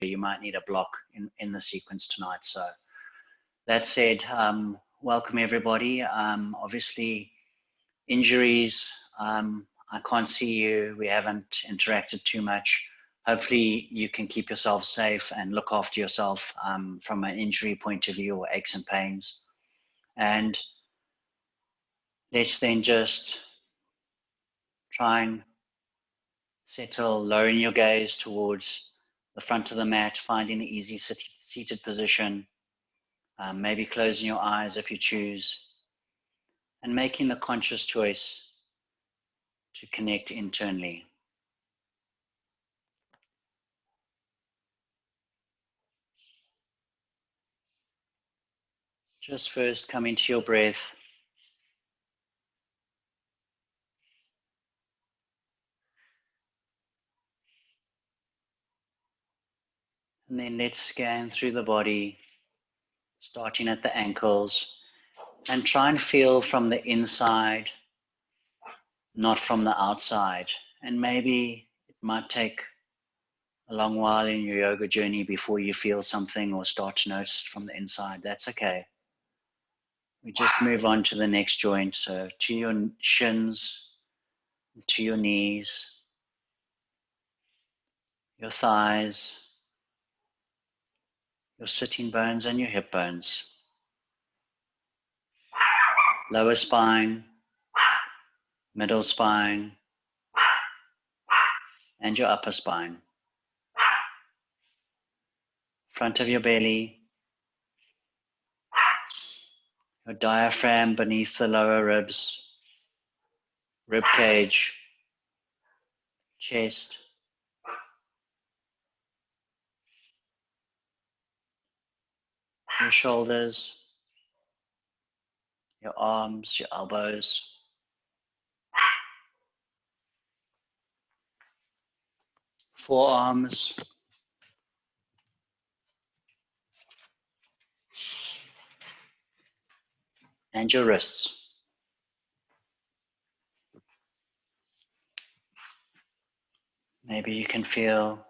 you might need a block in the sequence tonight. So that said, welcome everybody. Obviously, injuries, I can't see you. We haven't interacted too much. Hopefully you can keep yourself safe and look after yourself from an injury point of view or aches and pains. And let's then just try and settle, lowering your gaze towards the front of the mat, finding an easy seated position, maybe closing your eyes if you choose, and making the conscious choice to connect internally. Just first come into your breath. And then let's scan through the body, starting at the ankles, and try and feel from the inside, not from the outside. And maybe it might take a long while in your yoga journey before you feel something or start to notice from the inside. That's okay. We just move on to the next joint. So to your shins, to your knees, your thighs, your sitting bones and your hip bones. Lower spine, middle spine, and your upper spine. Front of your belly, your diaphragm beneath the lower ribs, rib cage, chest, your shoulders, your arms, your elbows, forearms, and your wrists. Maybe you can feel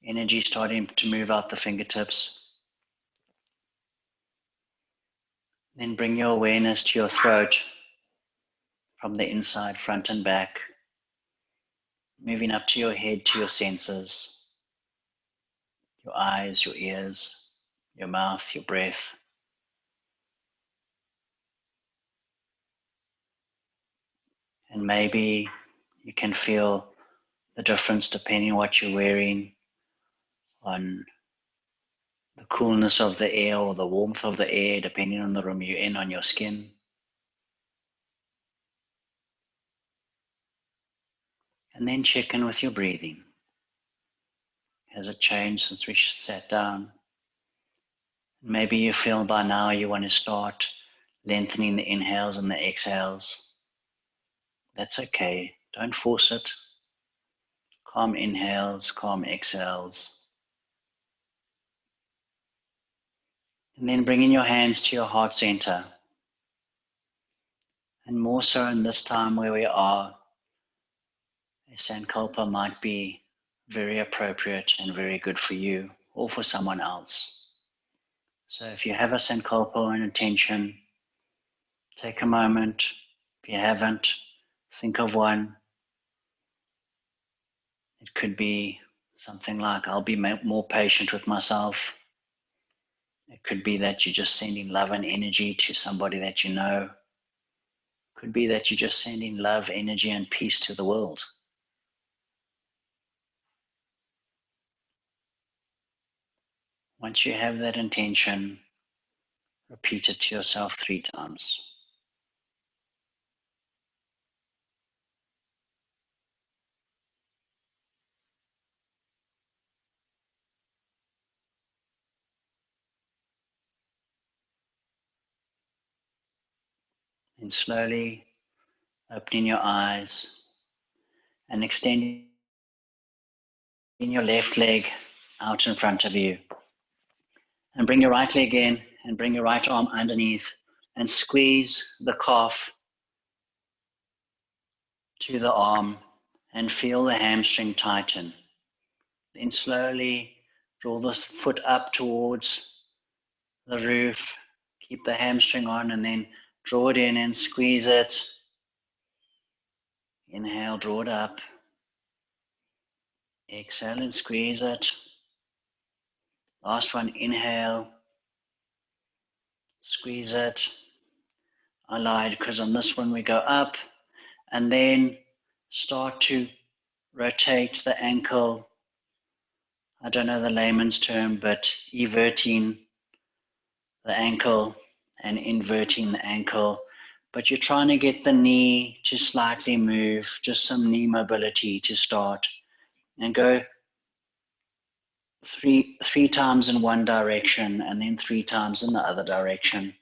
energy starting to move out the fingertips. Then bring your awareness to your throat from the inside, front and back, moving up to your head, to your senses, your eyes, your ears, your mouth, your breath. And maybe you can feel the difference depending on what you're wearing, on the coolness of the air or the warmth of the air, depending on the room you're in, on your skin. And then check in with your breathing. Has it changed since we sat down? Maybe you feel by now you want to start lengthening the inhales and the exhales. That's okay. Don't force it. Calm inhales, calm exhales. And then bringing your hands to your heart center. And more so in this time where we are, a sankalpa might be very appropriate and very good for you or for someone else. So if you have a sankalpa or an intention, take a moment. If you haven't, think of one. It could be something like, I'll be more patient with myself. It could be that you're just sending love and energy to somebody that you know. It could be that you're just sending love, energy, and peace to the world. Once you have that intention, repeat it to yourself 3 times. And slowly opening your eyes and extending your left leg out in front of you. And bring your right leg in and bring your right arm underneath and squeeze the calf to the arm and feel the hamstring tighten. Then slowly Draw the foot up towards the roof. Keep the hamstring on and then draw it in and squeeze it. Inhale, draw it up. Exhale and squeeze it. Last one, inhale. Squeeze it. I lied because on this one we go up and then start to rotate the ankle. I don't know the layman's term, but everting the ankle and inverting the ankle. But you're trying to get the knee to slightly move, just some knee mobility to start. And go three times in one direction and then 3 times in the other direction.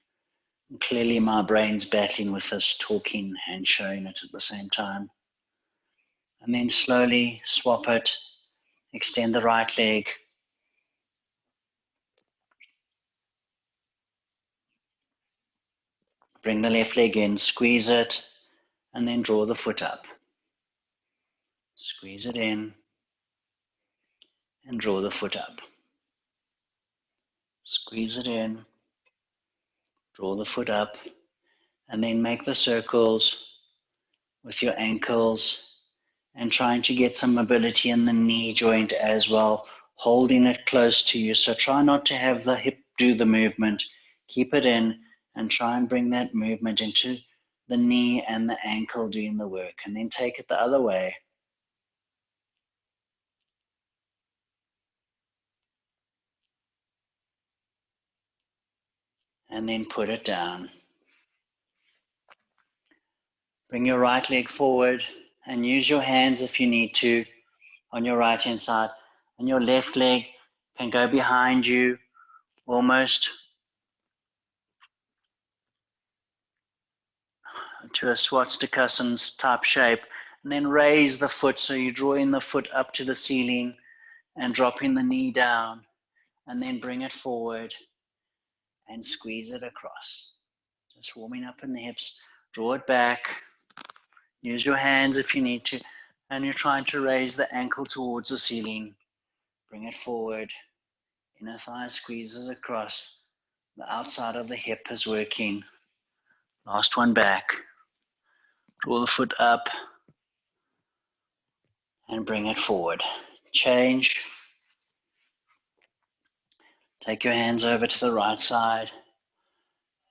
And clearly my brain's battling with this talking and showing it at the same time. And then slowly swap it, extend the right leg. Bring the left leg in, squeeze it, and then draw the foot up. Squeeze it in, and draw the foot up. Squeeze it in, draw the foot up, and then make the circles with your ankles and trying to get some mobility in the knee joint as well, holding it close to you. So try not to have the hip do the movement. Keep it in and try and bring that movement into the knee and the ankle doing the work. And then take it the other way. And then put it down. Bring your right leg forward and use your hands if you need to on your right hand side. And your left leg can go behind you almost to a swastikasana type shape. And then raise the foot so you're drawing the foot up to the ceiling and dropping the knee down. And then bring it forward and squeeze it across. Just warming up in the hips. Draw it back. Use your hands if you need to. And you're trying to raise the ankle towards the ceiling. Bring it forward. Inner thigh squeezes across. The outside of the hip is working. Last one back. Draw the foot up. And bring it forward. Change. Take your hands over to the right side.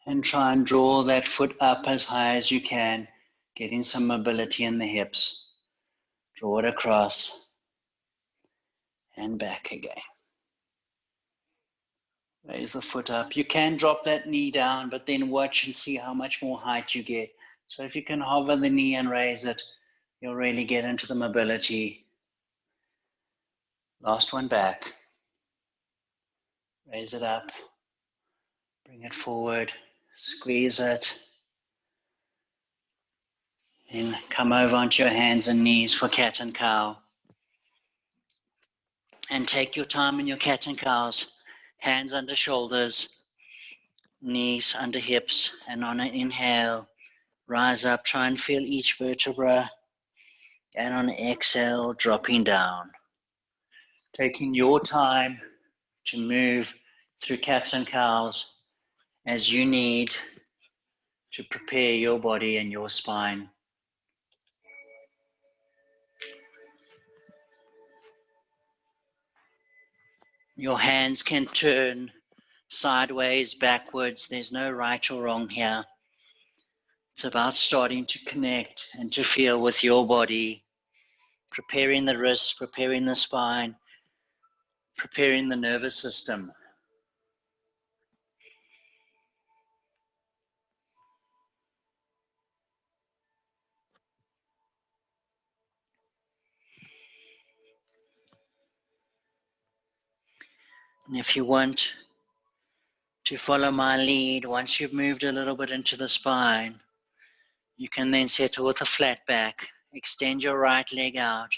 And try and draw that foot up as high as you can. Getting some mobility in the hips. Draw it across. And back again. Raise the foot up. You can drop that knee down, but then watch and see how much more height you get. So if you can hover the knee and raise it, you'll really get into the mobility. Last one back. Raise it up. Bring it forward. Squeeze it. Then come over onto your hands and knees for cat and cow. And take your time in your cat and cows. Hands under shoulders. Knees under hips. And on an inhale, rise up. Try and feel each vertebra. And on an exhale, dropping down. Taking your time to move through cats and cows as you need to prepare your body and your spine. Your hands can turn sideways, backwards. There's no right or wrong here. It's about starting to connect and to feel with your body, preparing the wrists, preparing the spine, preparing the nervous system. And if you want to follow my lead, once you've moved a little bit into the spine, you can then settle with a flat back. Extend your right leg out.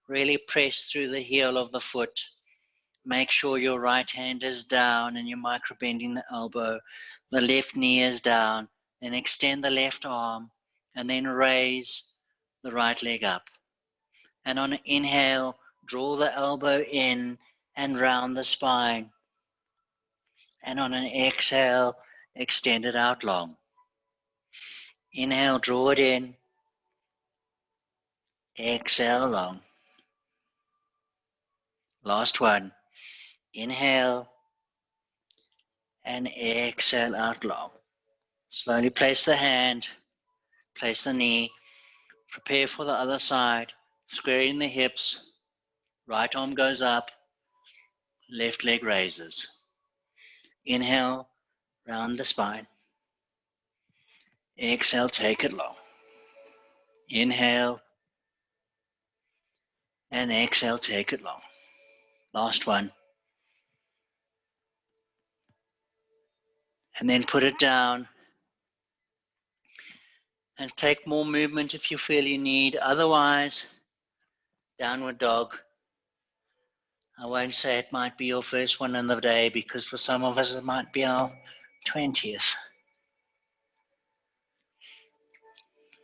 Really press through the heel of the foot. Make sure your right hand is down and you're micro-bending the elbow. The left knee is down. Then extend the left arm and then raise the right leg up. And on an inhale, draw the elbow in and round the spine. And on an exhale, extend it out long. Inhale, draw it in. Exhale long. Last one. Inhale and exhale out long. Slowly place the hand, place the knee, prepare for the other side, squaring the hips, right arm goes up, left leg raises. Inhale, round the spine. Exhale, take it long. Inhale and exhale, take it long. Last one. And then put it down and take more movement if you feel you need. Otherwise, downward dog. I won't say it might be your first one in the day because for some of us it might be our 20th.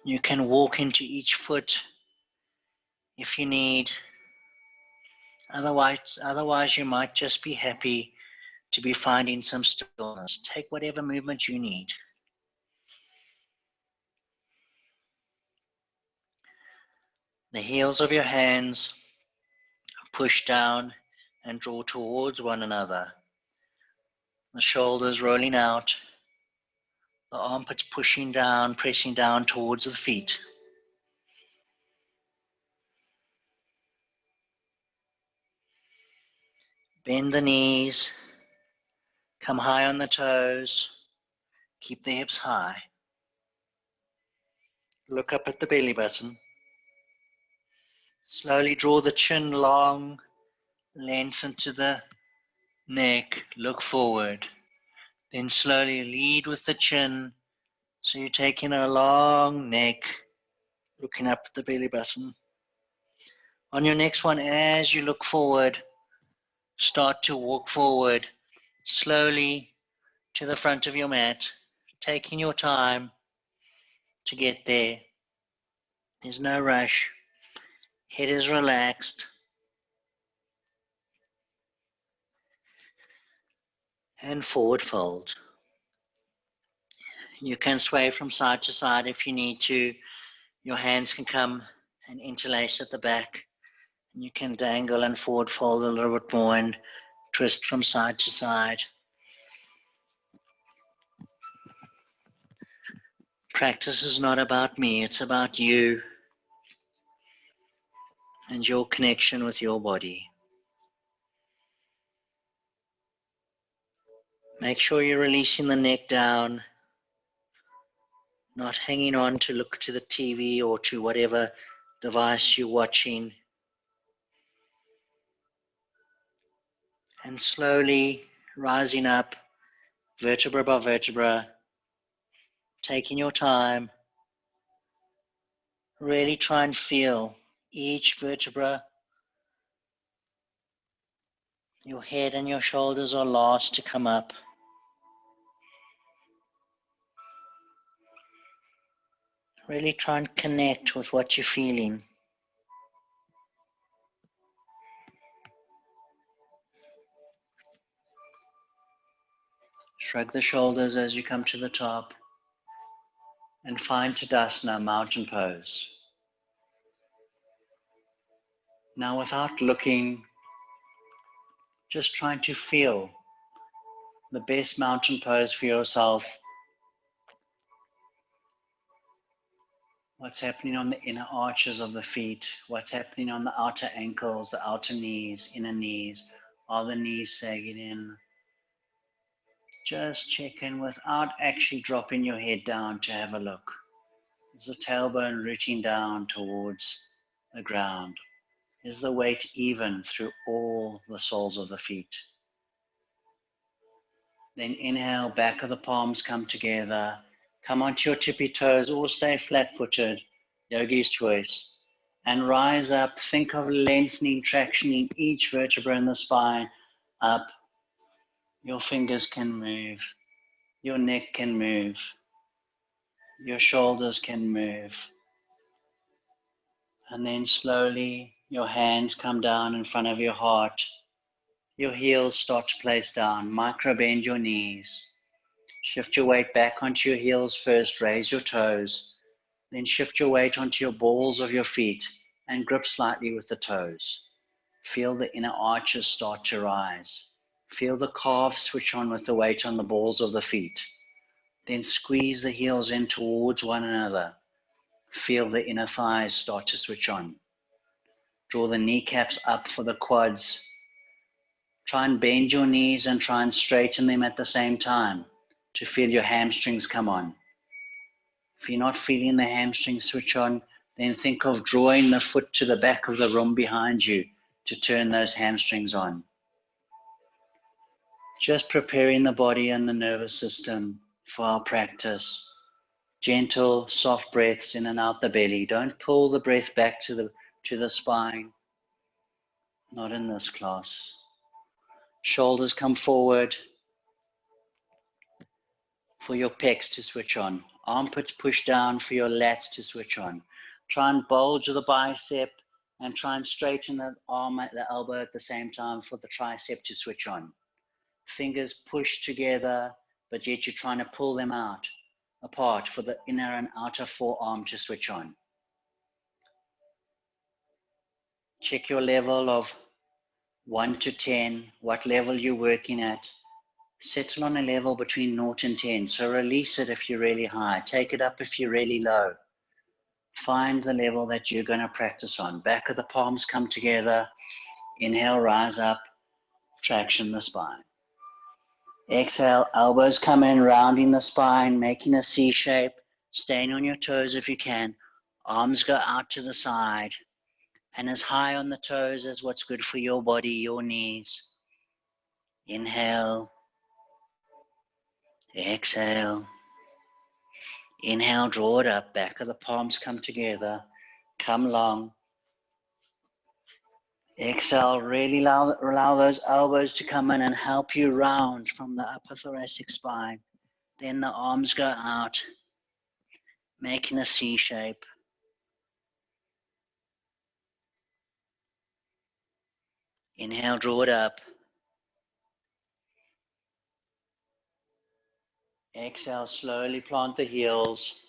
You can walk into each foot if you need. Otherwise you might just be happy to be finding some stillness. Take whatever movement you need. The heels of your hands push down and draw towards one another. The shoulders rolling out. The armpits pushing down, pressing down towards the feet. Bend the knees. Come high on the toes. Keep the hips high. Look up at the belly button. Slowly draw the chin long, lengthen to the neck, look forward. Then slowly lead with the chin, so you're taking a long neck, looking up at the belly button. On your next one, as you look forward, start to walk forward, slowly to the front of your mat, taking your time to get there. There's no rush. Head is relaxed. And forward fold. You can sway from side to side if you need to. Your hands can come and interlace at the back. And you can dangle and forward fold a little bit more and twist from side to side. Practice is not about me, it's about you and your connection with your body. Make sure you're releasing the neck down, not hanging on to look to the TV or to whatever device you're watching. And slowly rising up, vertebra by vertebra, taking your time. Really try and feel each vertebra. Your head and your shoulders are last to come up. Really try and connect with what you're feeling. Shrug the shoulders as you come to the top and find Tadasana, mountain pose. Now without looking, just trying to feel the best mountain pose for yourself. What's happening on the inner arches of the feet? What's happening on the outer ankles, the outer knees, inner knees? Are the knees sagging in? Just check in without actually dropping your head down to have a look. Is the tailbone rooting down towards the ground? Is the weight even through all the soles of the feet? Then inhale, back of the palms come together. Come onto your tippy toes or stay flat-footed, yogi's choice. And rise up, think of lengthening, tractioning each vertebra in the spine up. Your fingers can move, your neck can move, your shoulders can move. And then slowly your hands come down in front of your heart. Your heels start to place down. Micro bend your knees. Shift your weight back onto your heels first. Raise your toes. Then shift your weight onto your balls of your feet and grip slightly with the toes. Feel the inner arches start to rise. Feel the calves switch on with the weight on the balls of the feet. Then squeeze the heels in towards one another. Feel the inner thighs start to switch on. Draw the kneecaps up for the quads. Try and bend your knees and try and straighten them at the same time to feel your hamstrings come on. If you're not feeling the hamstrings switch on, then think of drawing the foot to the back of the room behind you to turn those hamstrings on. Just preparing the body and the nervous system for our practice. Gentle, soft breaths in and out the belly. Don't pull the breath back to the spine. Not in this class. Shoulders come forward for your pecs to switch on. Armpits push down for your lats to switch on. Try and bulge the bicep and try and straighten the arm at the elbow at the same time for the tricep to switch on. Fingers push together, but yet you're trying to pull them apart for the inner and outer forearm to switch on. Check your level of 1 to 10, what level you're working at. Settle on a level between 0 and 10. So release it if you're really high. Take it up if you're really low. Find the level that you're going to practice on. Back of the palms come together. Inhale, rise up. Traction the spine. Exhale, elbows come in, rounding the spine, making a C shape. Staying on your toes if you can. Arms go out to the side. And as high on the toes as what's good for your body, your knees. Inhale. Exhale. Inhale, draw it up. Back of the palms come together. Come long. Exhale, really allow those elbows to come in and help you round from the upper thoracic spine. Then the arms go out, making a C shape. Inhale, draw it up. Exhale, slowly plant the heels.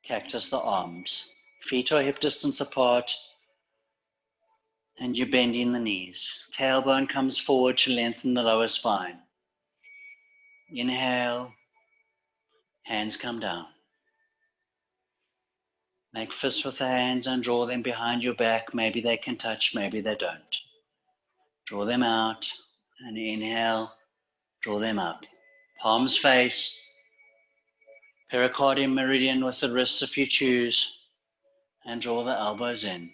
Cactus the arms. Feet are hip distance apart. And you're bending the knees. Tailbone comes forward to lengthen the lower spine. Inhale. Hands come down. Make fists with the hands and draw them behind your back. Maybe they can touch, maybe they don't. Draw them out and inhale, draw them up. Palms face, pericardium meridian with the wrists if you choose, and draw the elbows in.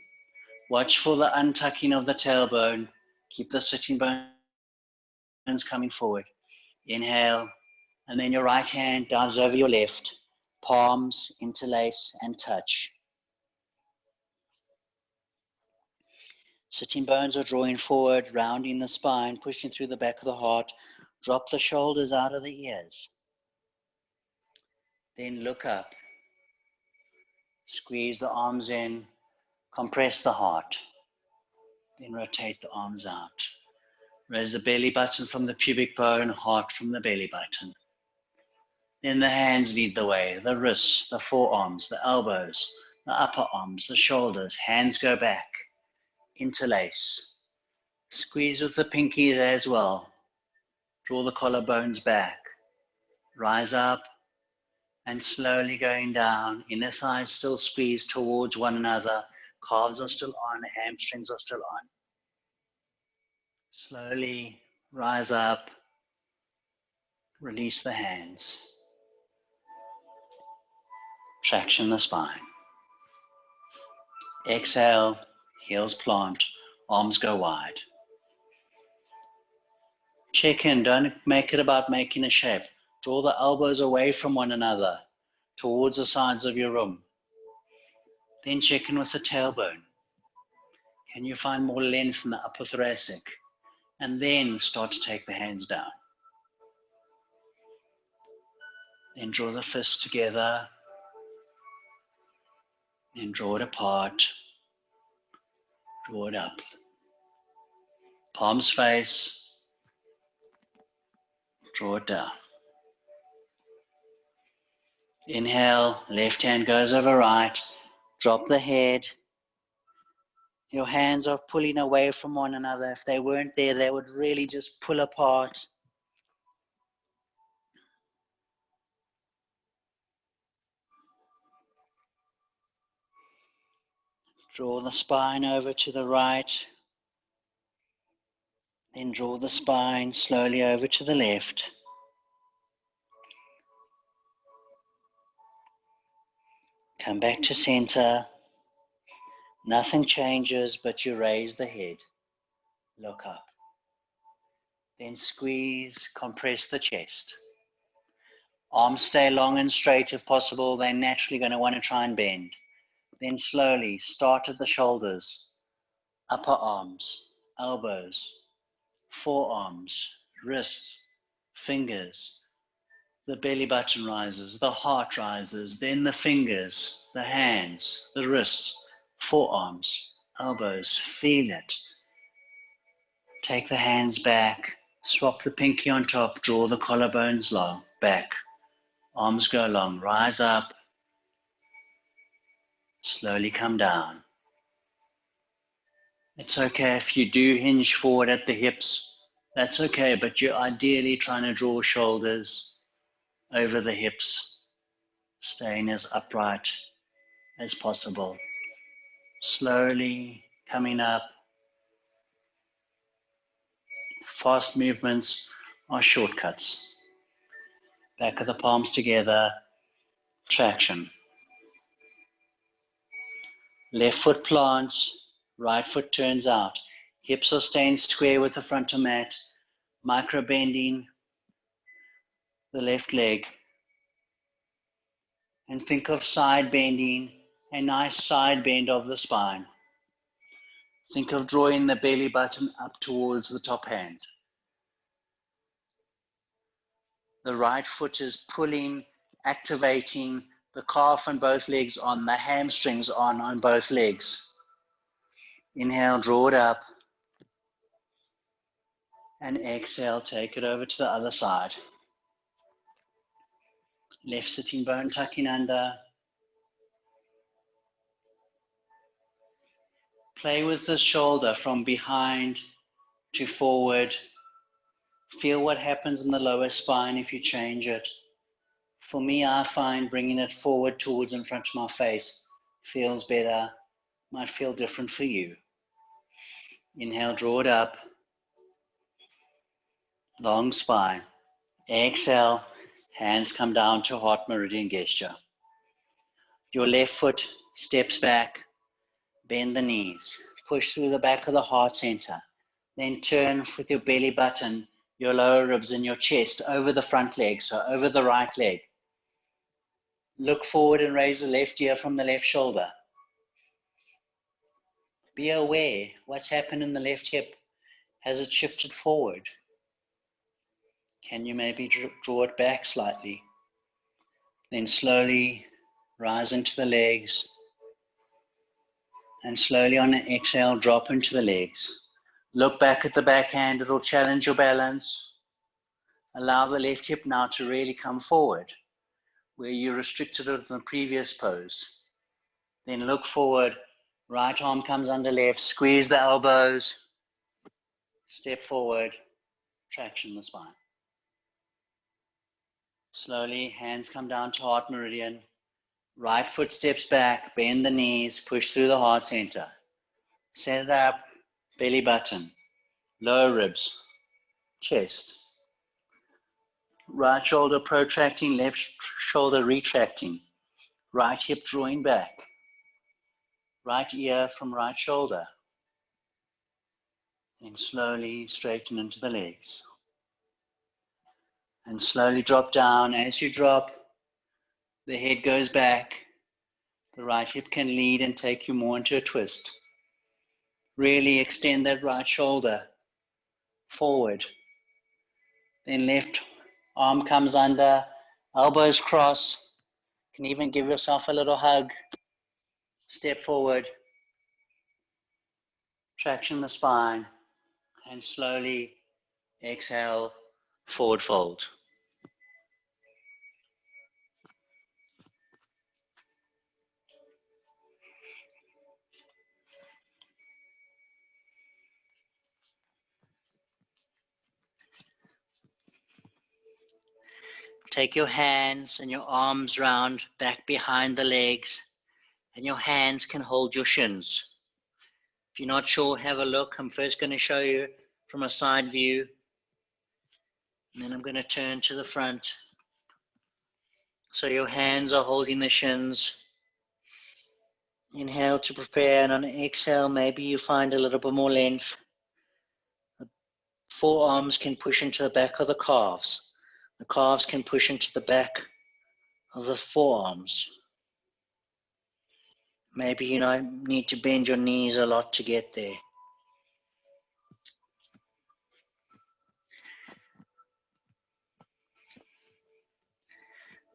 Watch for the untucking of the tailbone. Keep the sitting bones coming forward. Inhale, and then your right hand dives over your left. Palms interlace and touch. Sitting bones are drawing forward, rounding the spine, pushing through the back of the heart. Drop the shoulders out of the ears. Then look up. Squeeze the arms in. Compress the heart. Then rotate the arms out. Raise the belly button from the pubic bone, heart from the belly button. Then the hands lead the way. The wrists, the forearms, the elbows, the upper arms, the shoulders. Hands go back. Interlace. Squeeze with the pinkies as well. Draw the collarbones back. Rise up and slowly going down. Inner thighs still squeezed towards one another. Calves are still on. Hamstrings are still on. Slowly rise up. Release the hands. Traction the spine. Exhale. Heels plant. Arms go wide. Check in. Don't make it about making a shape. Draw the elbows away from one another towards the sides of your room. Then check in with the tailbone. Can you find more length in the upper thoracic? And then start to take the hands down. Then draw the fists together. Then draw it apart. Draw it up. Palms face. Draw it down. Inhale, left hand goes over right. Drop the head. Your hands are pulling away from one another. If they weren't there, they would really just pull apart. Draw the spine over to the right. Then draw the spine slowly over to the left. Come back to center. Nothing changes, but you raise the head. Look up. Then squeeze, compress the chest. Arms stay long and straight if possible. They're naturally going to want to try and bend. Then slowly start at the shoulders, upper arms, elbows, forearms, wrists, fingers. The belly button rises, the heart rises, then the fingers, the hands, the wrists, forearms, elbows. Feel it. Take the hands back, swap the pinky on top, draw the collarbones long, back. Arms go long, rise up, slowly come down. It's okay if you do hinge forward at the hips, that's okay, but you're ideally trying to draw shoulders over the hips, staying as upright as possible. Slowly coming up. Fast movements are shortcuts. Back of the palms together, traction. Left foot plants, right foot turns out. Hips are staying square with the frontal mat. Micro bending the left leg. And think of side bending, a nice side bend of the spine. Think of drawing the belly button up towards the top hand. The right foot is pulling, activating the calf and both legs on, the hamstrings on both legs. Inhale, draw it up. And exhale, take it over to the other side. Left sitting bone tucking under. Play with the shoulder from behind to forward. Feel what happens in the lower spine if you change it. For me, I find bringing it forward towards in front of my face feels better. Might feel different for you. Inhale, draw it up. Long spine. Exhale, hands come down to heart meridian gesture. Your left foot steps back, bend the knees, push through the back of the heart center. Then turn with your belly button, your lower ribs and your chest over the front leg, so over the right leg. Look forward and raise the left ear from the left shoulder. Be aware what's happened in the left hip. Has it shifted forward? Can you maybe draw it back slightly? Then slowly rise into the legs. And slowly on an exhale, drop into the legs. Look back at the backhand, it'll challenge your balance. Allow the left hip now to really come forward, where you restricted it in the previous pose. Then look forward, right arm comes under left, squeeze the elbows, step forward, traction the spine. Slowly, hands come down to heart meridian. Right foot steps back, bend the knees, push through the heart center. Set it up, belly button, lower ribs, chest. Right shoulder protracting, left shoulder retracting. Right hip drawing back. Right ear from right shoulder. Then slowly straighten into the legs. And slowly drop down. As you drop, the head goes back. The right hip can lead and take you more into a twist. Really extend that right shoulder forward. Then left arm comes under, elbows cross. You can even give yourself a little hug. Step forward. Traction the spine. And slowly exhale, forward fold. Take your hands and your arms round back behind the legs, and your hands can hold your shins. If you're not sure, have a look. I'm first going to show you from a side view, and then I'm going to turn to the front. So your hands are holding the shins. Inhale to prepare, and on exhale, maybe you find a little bit more length. The forearms can push into the back of the calves. The calves can push into the back of the forearms. Maybe you need to bend your knees a lot to get there.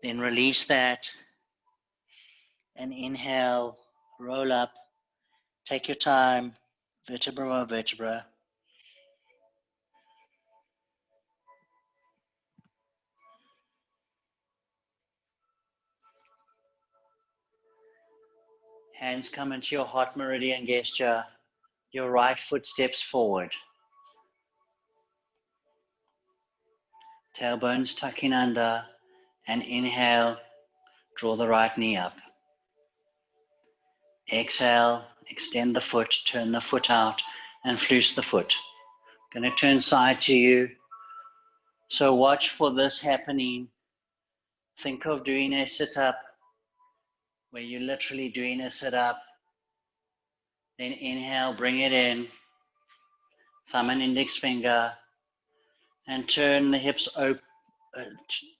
Then release that and inhale, roll up, take your time, vertebra by vertebra. Hands come into your heart meridian gesture. Your right foot steps forward. Tailbones tuck in under, and inhale, draw the right knee up. Exhale, extend the foot, turn the foot out, and floose the foot. Going to turn side to you. So watch for this happening. Think of doing a sit-up where you're literally doing a sit-up. Then inhale, bring it in, thumb and index finger, and turn the hips open.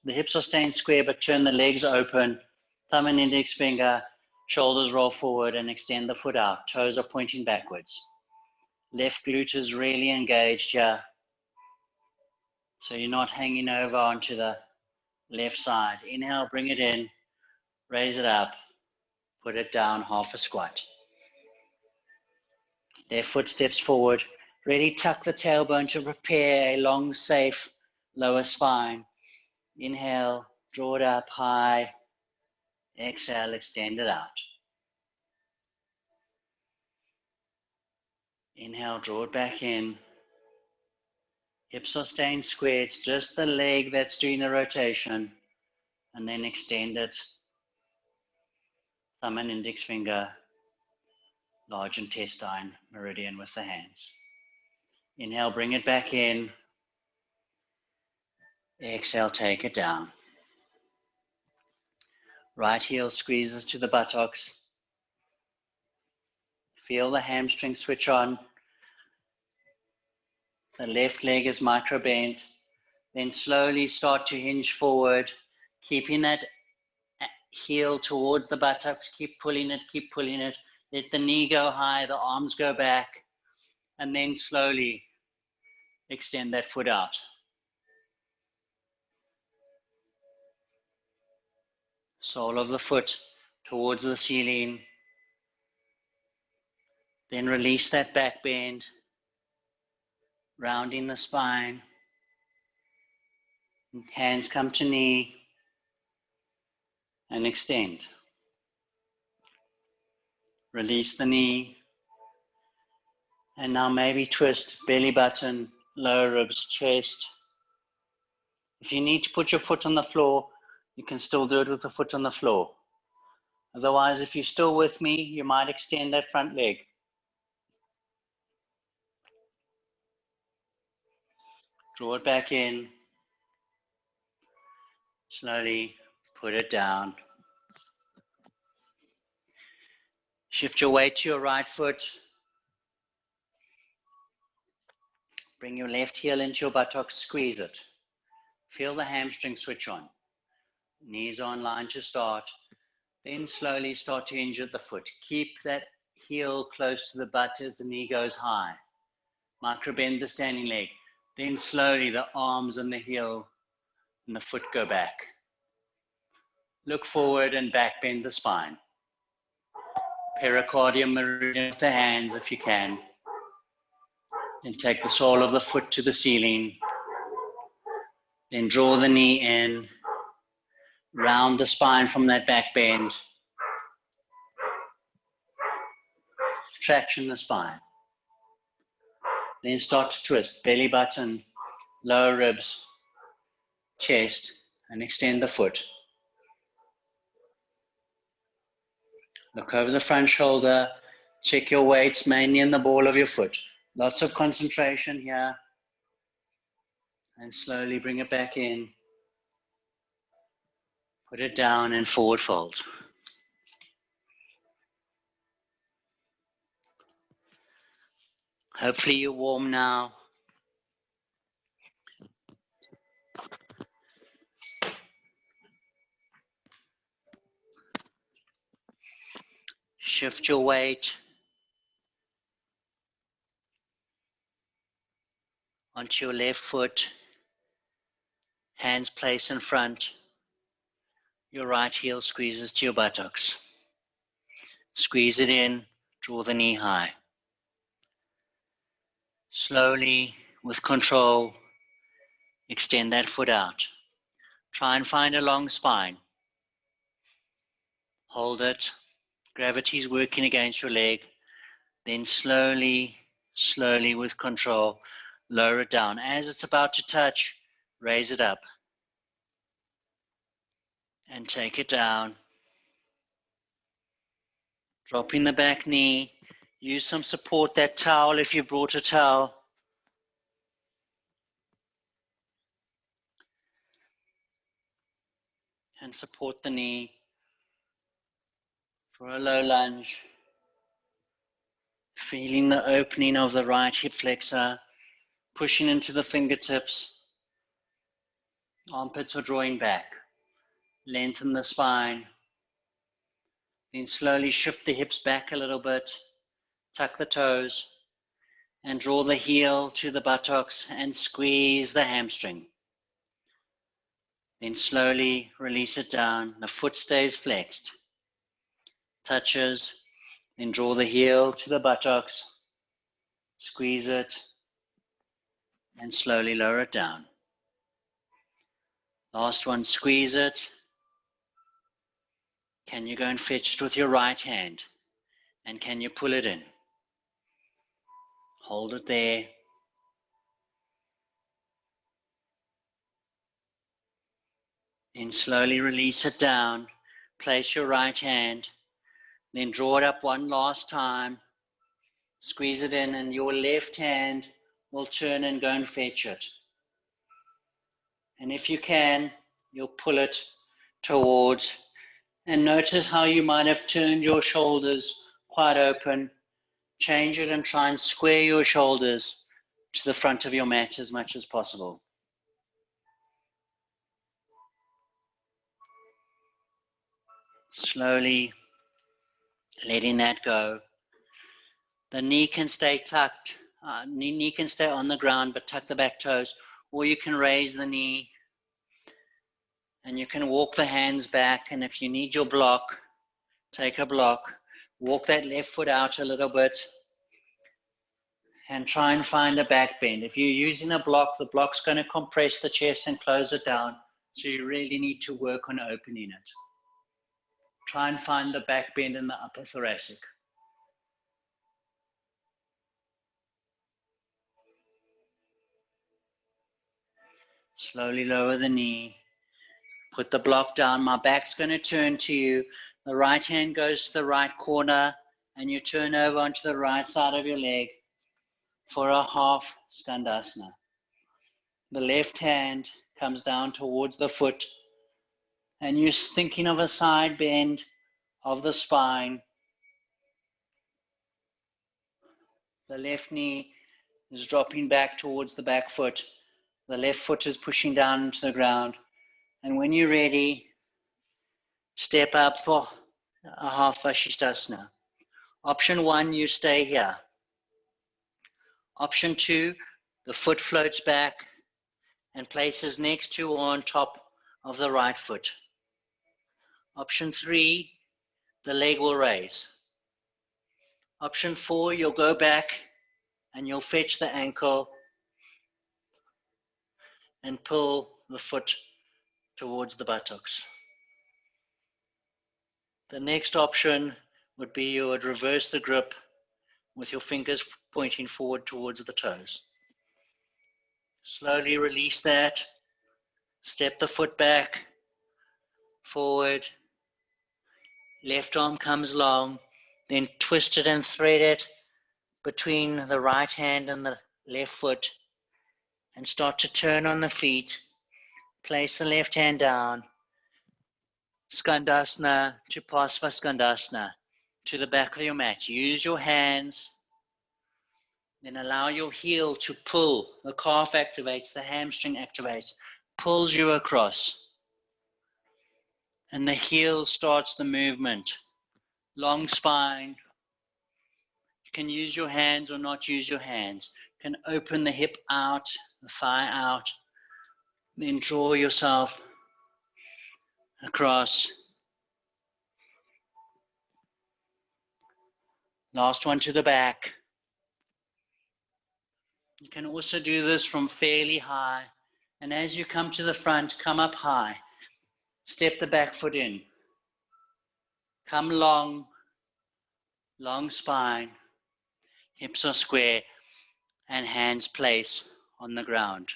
The hips are staying square, but turn the legs open. Thumb and index finger, shoulders roll forward and extend the foot out. Toes are pointing backwards. Left glute is really engaged here. So you're not hanging over onto the left side. Inhale, bring it in, raise it up, put it down, half a squat. Left foot steps forward. Really tuck the tailbone to prepare a long, safe lower spine. Inhale, draw it up high. Exhale, extend it out. Inhale, draw it back in. Hips are staying square. It's just the leg that's doing the rotation. And then extend it. Thumb and index finger, large intestine, meridian with the hands. Inhale, bring it back in. Exhale, take it down. Right heel squeezes to the buttocks. Feel the hamstring switch on. The left leg is micro bent. Then slowly start to hinge forward, keeping that heel towards the buttocks. Keep pulling it, keep pulling it. Let the knee go high, the arms go back, and then slowly extend that foot out. Sole of the foot towards the ceiling. Then release that back bend, rounding the spine. Hands come to knee and extend. Release the knee. And now maybe twist belly button, lower ribs, chest. If you need to put your foot on the floor, you can still do it with the foot on the floor. Otherwise, if you're still with me, you might extend that front leg. Draw it back in. Slowly put it down. Shift your weight to your right foot. Bring your left heel into your buttocks, squeeze it. Feel the hamstring switch on. Knees are in line to start. Then slowly start to hinge at the foot. Keep that heel close to the butt as the knee goes high. Micro bend the standing leg. Then slowly the arms and the heel and the foot go back. Look forward and back bend the spine. Pericardium meridian with the hands if you can. Then take the sole of the foot to the ceiling. Then draw the knee in, round the spine from that back bend. Traction the spine. Then start to twist, belly button, lower ribs, chest, and extend the foot. Look over the front shoulder, check your weights mainly in the ball of your foot. Lots of concentration here. And slowly bring it back in. Put it down and forward fold. Hopefully you're warm now. Shift your weight onto your left foot. Hands placed in front. Your right heel squeezes to your buttocks. Squeeze it in, draw the knee high. Slowly, with control, extend that foot out. Try and find a long spine. Hold it. Gravity's working against your leg. Then slowly, slowly with control, lower it down. As it's about to touch, raise it up. And take it down. Dropping the back knee. Use some support, that towel if you brought a towel. And support the knee for a low lunge. Feeling the opening of the right hip flexor, pushing into the fingertips. Armpits are drawing back. Lengthen the spine. Then slowly shift the hips back a little bit. Tuck the toes. And draw the heel to the buttocks and squeeze the hamstring. Then slowly release it down. The foot stays flexed. Touches. Then draw the heel to the buttocks. Squeeze it. And slowly lower it down. Last one, squeeze it. Can you go and fetch it with your right hand? And can you pull it in? Hold it there. Then slowly release it down. Place your right hand. Then draw it up one last time. Squeeze it in and your left hand will turn and go and fetch it. And if you can, you'll pull it towards. And notice how you might have turned your shoulders quite open. Change it and try and square your shoulders to the front of your mat as much as possible. Slowly letting that go. The knee can stay tucked, knee can stay on the ground, but tuck the back toes, or you can raise the knee and you can walk the hands back. And if you need your block, take a block, walk that left foot out a little bit and try and find a back bend. If you're using a block, the block's going to compress the chest and close it down. So you really need to work on opening it. Try and find the back bend in the upper thoracic. Slowly lower the knee. Put the block down. My back's going to turn to you. The right hand goes to the right corner and you turn over onto the right side of your leg for a half skandasana. The left hand comes down towards the foot and you're thinking of a side bend of the spine. The left knee is dropping back towards the back foot. The left foot is pushing down into the ground. And when you're ready, step up for a half Vashisthasana. Option 1, you stay here. Option 2, the foot floats back and places next to or on top of the right foot. Option 3, the leg will raise. Option 4, you'll go back and you'll fetch the ankle and pull the foot towards the buttocks. The next option would be you would reverse the grip with your fingers pointing forward towards the toes. Slowly release that, step the foot back, forward, left arm comes long, then twist it and thread it between the right hand and the left foot and start to turn on the feet. Place the left hand down, Skandasana to Parsvaskandasana, to the back of your mat. Use your hands, then allow your heel to pull. The calf activates, the hamstring activates, pulls you across. And the heel starts the movement. Long spine. You can use your hands or not use your hands. You can open the hip out, the thigh out. Then draw yourself across. Last one to the back. You can also do this from fairly high. And as you come to the front, come up high. Step the back foot in. Come long, long spine. Hips are square and hands place on the ground.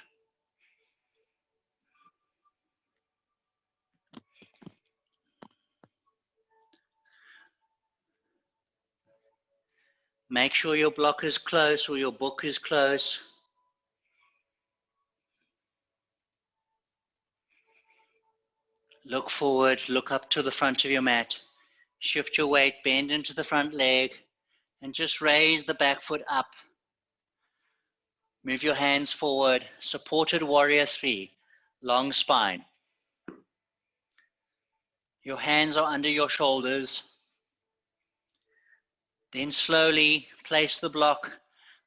Make sure your block is close or your book is close. Look forward, look up to the front of your mat. Shift your weight, bend into the front leg, and just raise the back foot up. Move your hands forward, supported warrior 3, long spine. Your hands are under your shoulders. Then slowly place the block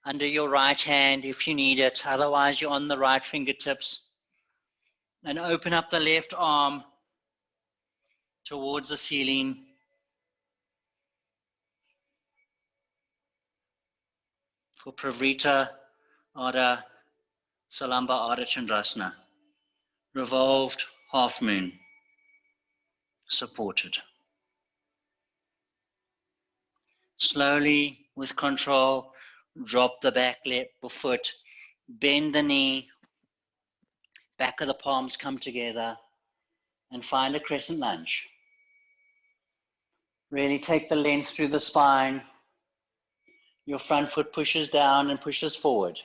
under your right hand if you need it, otherwise you're on the right fingertips. And open up the left arm towards the ceiling. For Pravrita Ardha Salamba Ardha Chandrasana. Revolved half moon. Supported. Slowly, with control, drop the back leg or foot, bend the knee, back of the palms come together, and find a crescent lunge. Really take the length through the spine. Your front foot pushes down and pushes forward.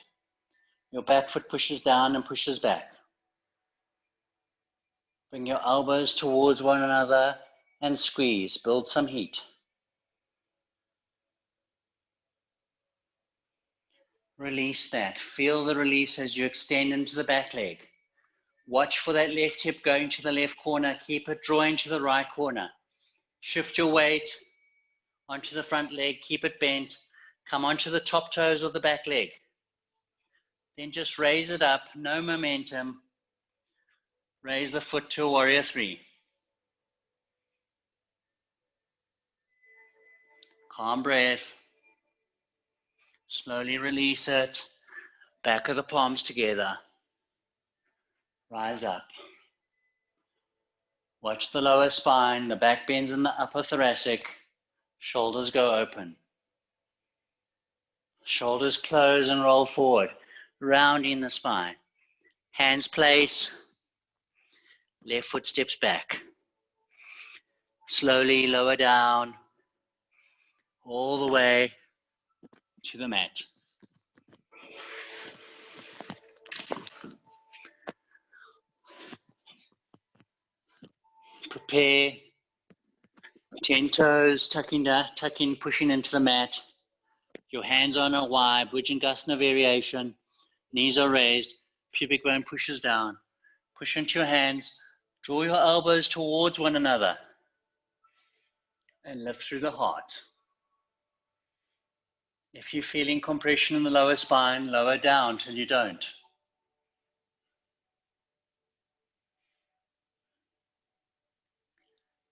Your back foot pushes down and pushes back. Bring your elbows towards one another and squeeze. Build some heat. Release that. Feel the release as you extend into the back leg. Watch for that left hip going to the left corner. Keep it drawing to the right corner. Shift your weight onto the front leg. Keep it bent. Come onto the top toes of the back leg. Then just raise it up. No momentum. Raise the foot to a warrior 3. Calm breath. Slowly release it. Back of the palms together. Rise up. Watch the lower spine. The back bends in the upper thoracic. Shoulders go open. Shoulders close and roll forward. Rounding the spine. Hands place. Left foot steps back. Slowly lower down. All the way to the mat. Prepare. 10 toes, tucking, pushing into the mat. Your hands on a Y, Bhujangasana variation. Knees are raised. Pubic bone pushes down. Push into your hands. Draw your elbows towards one another. And lift through the heart. If you're feeling compression in the lower spine, lower down till you don't.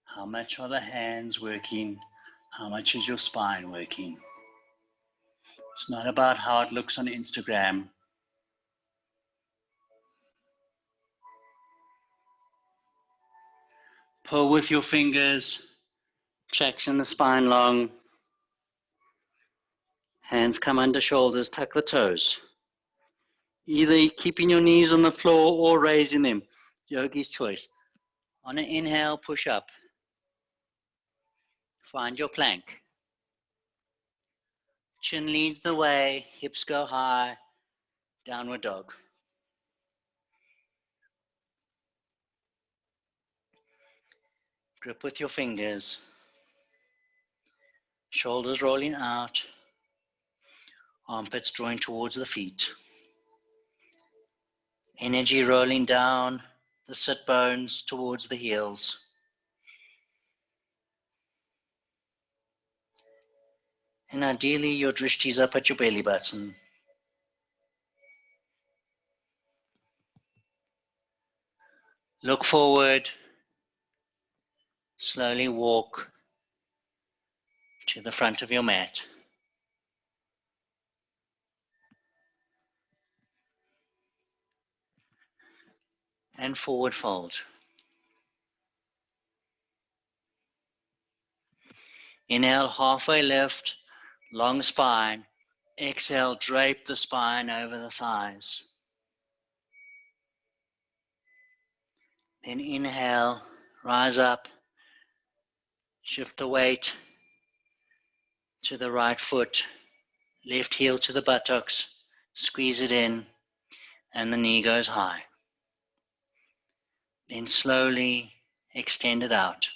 How much are the hands working? How much is your spine working? It's not about how it looks on Instagram. Pull with your fingers, traction the spine long. Hands come under shoulders, tuck the toes. Either keeping your knees on the floor or raising them. Yogi's choice. On an inhale, push up. Find your plank. Chin leads the way, hips go high, downward dog. Grip with your fingers. Shoulders rolling out. Armpits drawing towards the feet. Energy rolling down the sit bones towards the heels. And ideally your drishti is up at your belly button. Look forward. Slowly walk to the front of your mat. And forward fold. Inhale, halfway lift, long spine. Exhale, drape the spine over the thighs. Then inhale, rise up, shift the weight to the right foot, left heel to the buttocks, squeeze it in, and the knee goes high. Then slowly extend it out.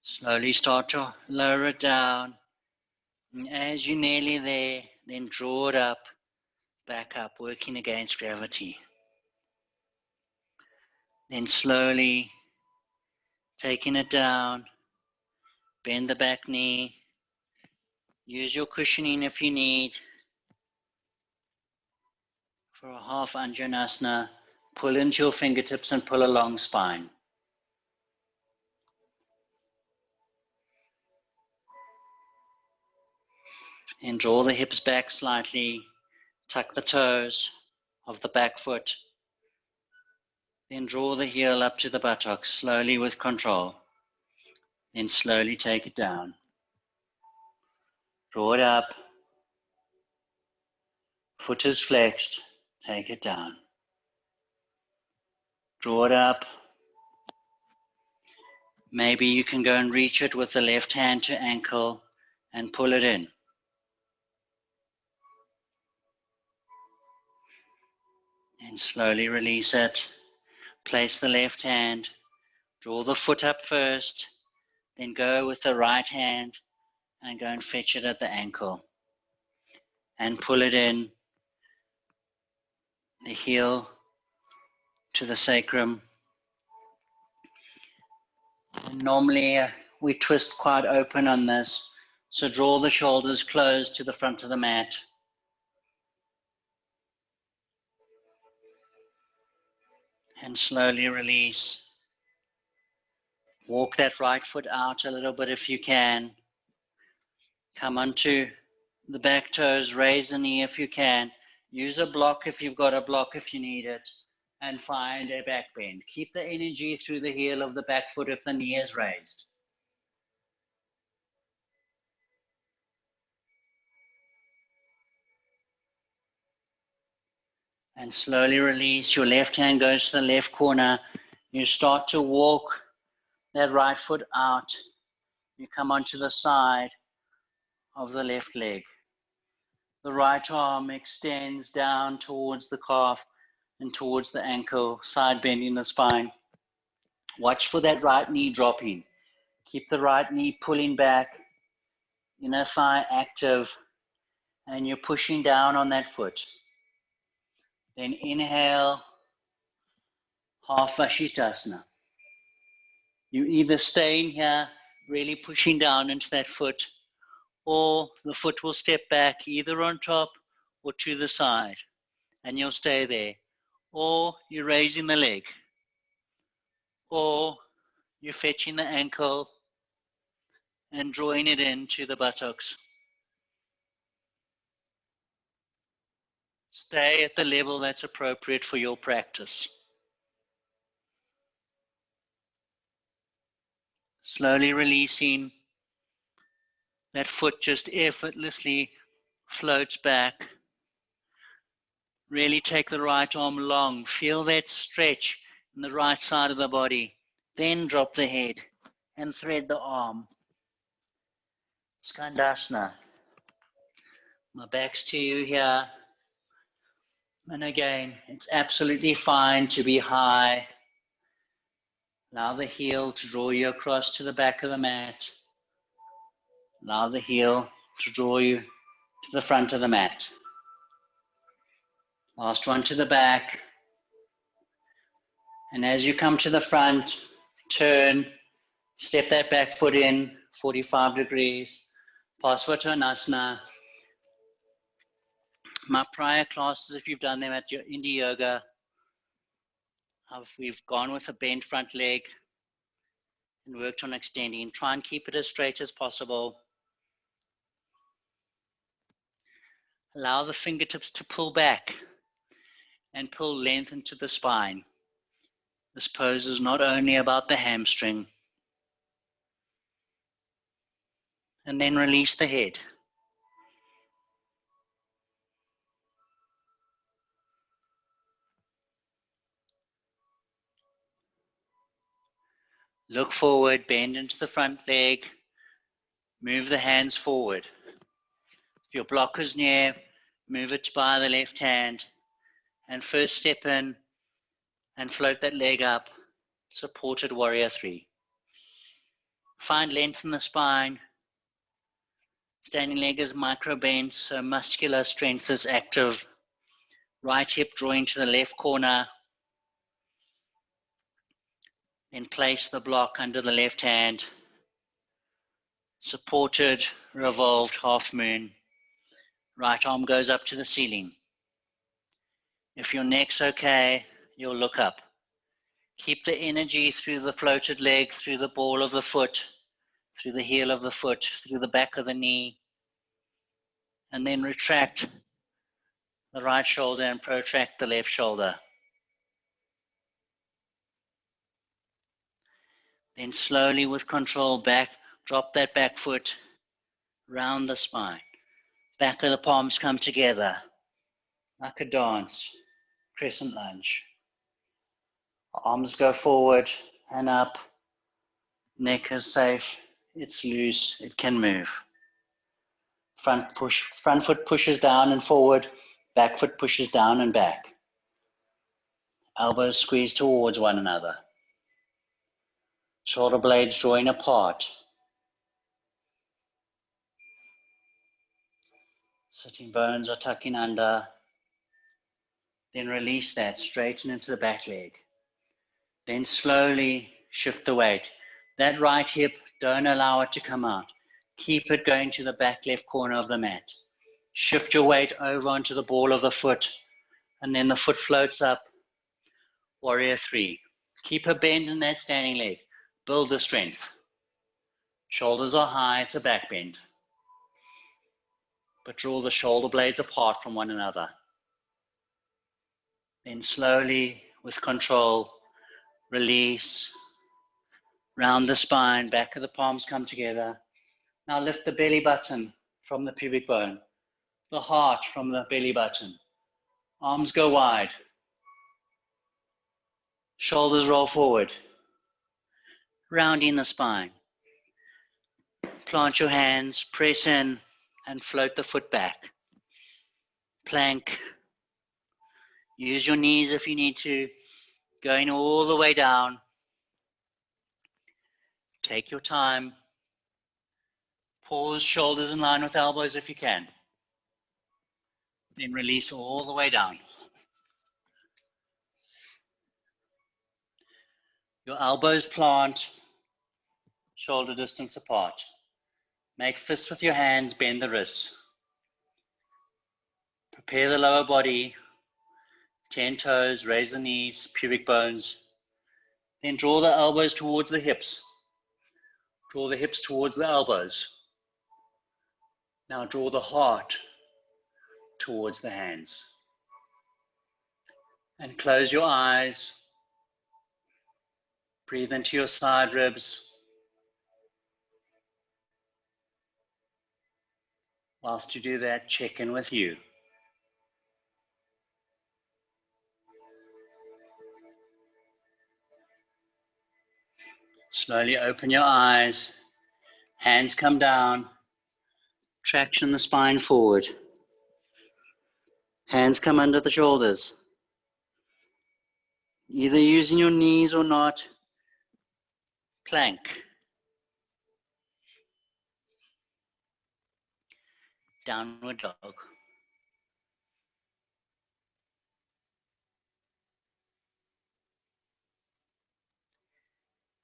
Slowly start to lower it down. And as you're nearly there, then draw it up, back up, working against gravity. Then slowly taking it down, bend the back knee, use your cushioning if you need. For a half Anjanasana, pull into your fingertips and pull a long spine. And draw the hips back slightly, tuck the toes of the back foot. Then draw the heel up to the buttocks, slowly with control. Then slowly take it down. Draw it up. Foot is flexed, take it down. Draw it up. Maybe you can go and reach it with the left hand to ankle and pull it in. And slowly release it. Place the left hand. Draw the foot up first. Then go with the right hand and go and fetch it at the ankle. And pull it in. The heel to the sacrum. And normally we twist quite open on this. So draw the shoulders close to the front of the mat. And slowly release. Walk that right foot out a little bit if you can. Come onto the back toes, raise the knee if you can. Use a block if you've got a block if you need it. And find a back bend. Keep the energy through the heel of the back foot if the knee is raised. And slowly release. Your left hand goes to the left corner. You start to walk that right foot out. You come onto the side of the left leg. The right arm extends down towards the calf and towards the ankle, side bending the spine. Watch for that right knee dropping. Keep the right knee pulling back, inner thigh active, and you're pushing down on that foot. Then inhale, half Vashisthasana. You either stay in here, really pushing down into that foot, or the foot will step back either on top or to the side, and you'll stay there. Or you're raising the leg, or you're fetching the ankle, and drawing it into the buttocks. Stay at the level that's appropriate for your practice. Slowly releasing. That foot just effortlessly floats back. Really take the right arm long. Feel that stretch in the right side of the body. Then drop the head and thread the arm. Skandasana. My back's to you here. And again, it's absolutely fine to be high. Allow the heel to draw you across to the back of the mat. Allow the heel to draw you to the front of the mat. Last one to the back. And as you come to the front, turn, step that back foot in, 45 degrees, Pasvatanasana. My prior classes, if you've done them at your Indie Yoga, we've gone with a bent front leg and worked on extending. Try and keep it as straight as possible. Allow the fingertips to pull back and pull length into the spine. This pose is not only about the hamstring. And then release the head. Look forward, bend into the front leg, move the hands forward. If your block is near, move it by the left hand, and first step in and float that leg up, supported warrior 3. Find length in the spine. Standing leg is micro bent, so muscular strength is active. Right hip drawing to the left corner. Then place the block under the left hand. Supported, revolved half moon. Right arm goes up to the ceiling. If your neck's okay, you'll look up. Keep the energy through the floated leg, through the ball of the foot, through the heel of the foot, through the back of the knee. And then retract the right shoulder and protract the left shoulder. Then slowly with control back, drop that back foot, round the spine. Back of the palms come together, like a dance, crescent lunge. Arms go forward and up. Neck is safe, it's loose, it can move. Front foot pushes down and forward, back foot pushes down and back. Elbows squeeze towards one another. Shoulder blades drawing apart. Sitting bones are tucking under. Then release that, straighten into the back leg. Then slowly shift the weight. That right hip, don't allow it to come out. Keep it going to the back left corner of the mat. Shift your weight over onto the ball of the foot, and then the foot floats up. Warrior 3. Keep a bend in that standing leg. Build the strength. Shoulders are high, it's a back bend. But draw the shoulder blades apart from one another. Then slowly, with control, release. Round the spine, back of the palms come together. Now lift the belly button from the pubic bone. The heart from the belly button. Arms go wide. Shoulders roll forward. Rounding the spine. Plant your hands, press in, and float the foot back. Plank. Use your knees if you need to. Going all the way down. Take your time. Pause, shoulders in line with elbows if you can. Then release all the way down. Your elbows plant, shoulder distance apart. Make fists with your hands, bend the wrists. Prepare the lower body, 10 toes, raise the knees, pubic bones. Then draw the elbows towards the hips. Draw the hips towards the elbows. Now draw the heart towards the hands. And close your eyes. Breathe into your side ribs. Whilst you do that, check in with you. Slowly open your eyes. Hands come down. Traction the spine forward. Hands come under the shoulders. Either using your knees or not. Plank. Downward dog.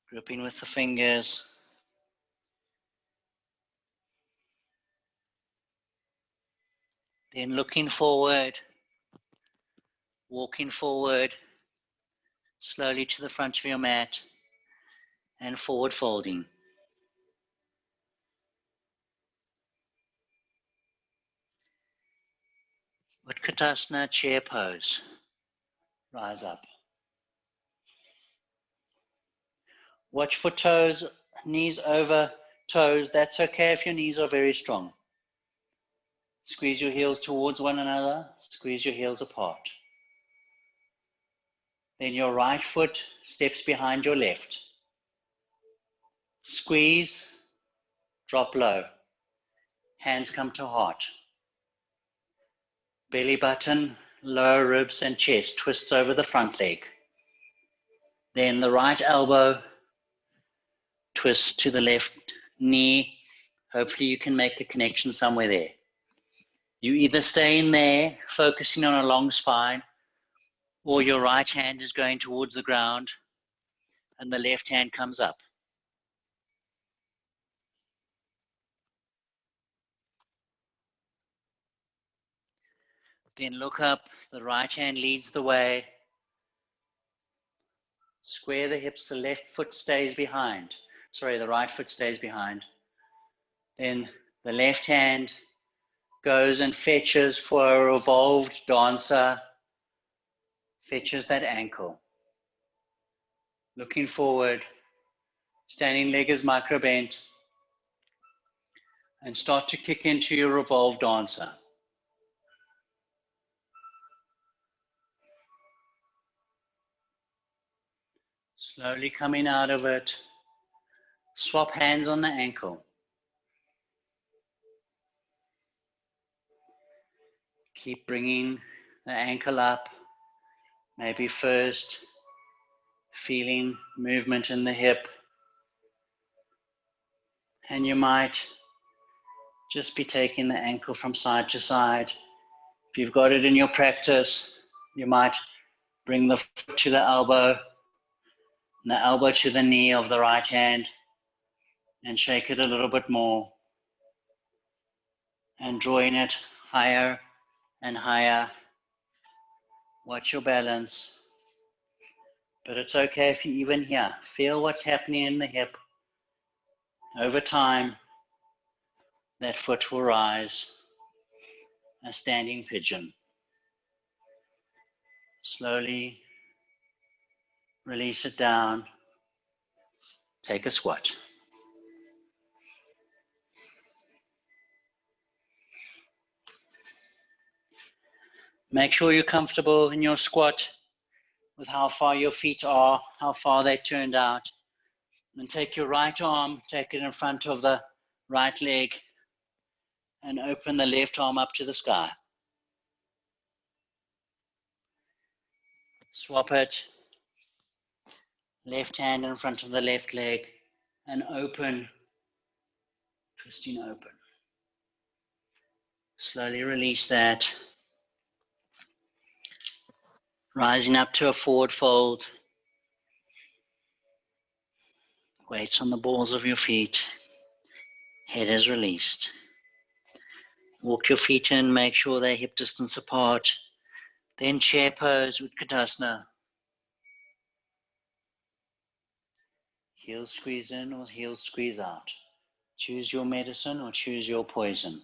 Gripping with the fingers. Then looking forward. Walking forward. Slowly to the front of your mat. And forward folding. Utkatasana, chair pose. Rise up. Watch for toes, knees over toes. That's okay if your knees are very strong. Squeeze your heels towards one another. Squeeze your heels apart. Then your right foot steps behind your left. Squeeze, drop low. Hands come to heart. Belly button, lower ribs and chest twists over the front leg. Then the right elbow twists to the left knee. Hopefully you can make a connection somewhere there. You either stay in there, focusing on a long spine, or your right hand is going towards the ground and the left hand comes up. Then look up, the right hand leads the way. Square the hips, the left foot stays behind. Sorry, the right foot stays behind. Then the left hand goes and fetches for a revolved dancer, fetches that ankle. Looking forward, standing leg is micro bent, and start to kick into your revolved dancer. Slowly coming out of it, swap hands on the ankle. Keep bringing the ankle up, maybe first feeling movement in the hip. And you might just be taking the ankle from side to side. If you've got it in your practice, you might bring the foot to the elbow and the elbow to the knee of the right hand and shake it a little bit more and drawing it higher and higher. Watch your balance. But it's okay if you even here feel what's happening in the hip. Over time, that foot will rise, a standing pigeon. Slowly release it down. Take a squat. Make sure you're comfortable in your squat with how far your feet are, how far they turned out. And take your right arm, take it in front of the right leg, and open the left arm up to the sky. Swap it, left hand in front of the left leg, and open, twisting open. Slowly release that. Rising up to a forward fold. Weights on the balls of your feet. Head is released. Walk your feet in, make sure they're hip distance apart. Then chair pose, Utkatasana. Heels squeeze in or heels squeeze out. Choose your medicine or choose your poison.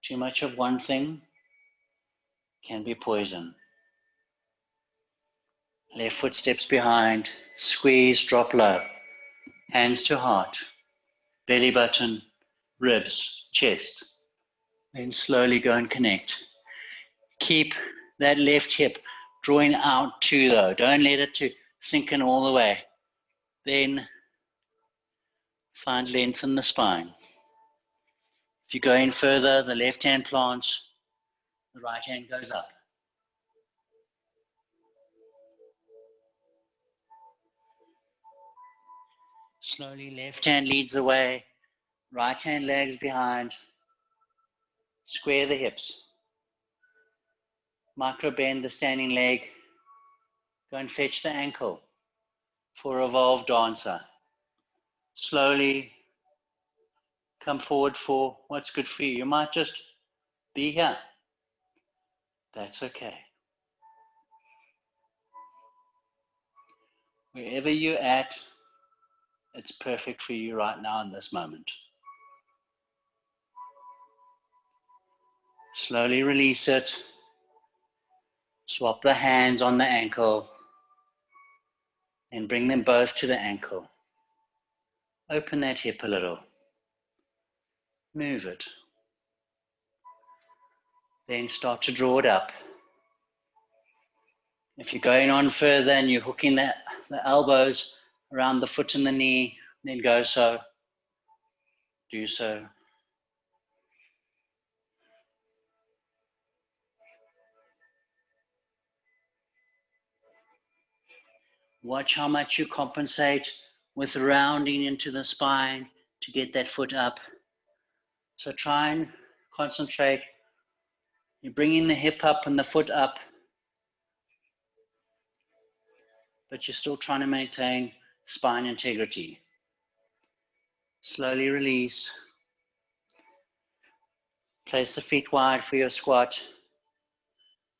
Too much of one thing can be poison. Left foot steps behind, squeeze, drop low. Hands to heart, belly button, ribs, chest. Then slowly go and connect. Keep that left hip drawing out too though. Don't let it to sink in all the way. Then find length in the spine. If you go in further, the left hand plants, the right hand goes up. Slowly, left hand leads the way, right hand lags behind. Square the hips. Micro bend the standing leg. Go and fetch the ankle for Evolved Dancer. Slowly come forward for what's good for you. You might just be here. That's okay. Wherever you're at, it's perfect for you right now in this moment. Slowly release it. Swap the hands on the ankle and bring them both to the ankle. Open that hip a little. Move it. Then start to draw it up. If you're going on further and you're hooking the elbows around the foot and the knee, then go so. Do so. Watch how much you compensate with rounding into the spine to get that foot up. So try and concentrate. You're bringing the hip up and the foot up, but you're still trying to maintain spine integrity. Slowly release. Place the feet wide for your squat.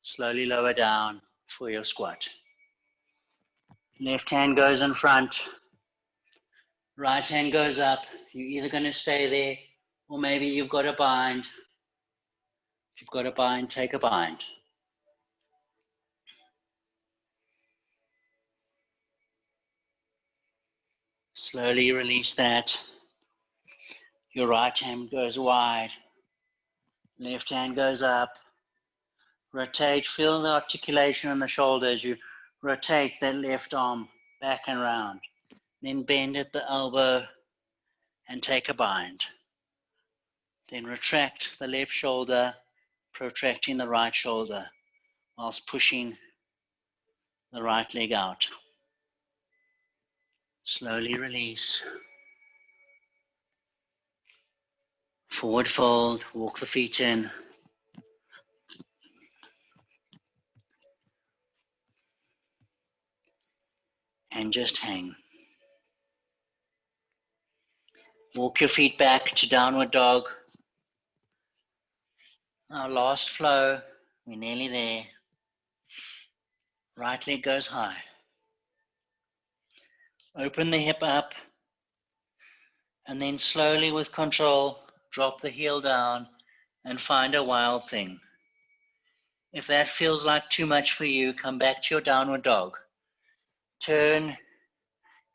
Slowly lower down for your squat. Left hand goes in front. Right hand goes up. You're either going to stay there or maybe you've got a bind. If you've got a bind, take a bind. Slowly release that. Your right hand goes wide. Left hand goes up. Rotate, feel the articulation in the shoulder as you rotate that left arm back and round. Then bend at the elbow and take a bind. Then retract the left shoulder, protracting the right shoulder whilst pushing the right leg out. Slowly release. Forward fold, walk the feet in. And just hang. Walk your feet back to downward dog. Our last flow, we're nearly there. Right leg goes high. Open the hip up and then slowly with control, drop the heel down and find a wild thing. If that feels like too much for you, come back to your downward dog. Turn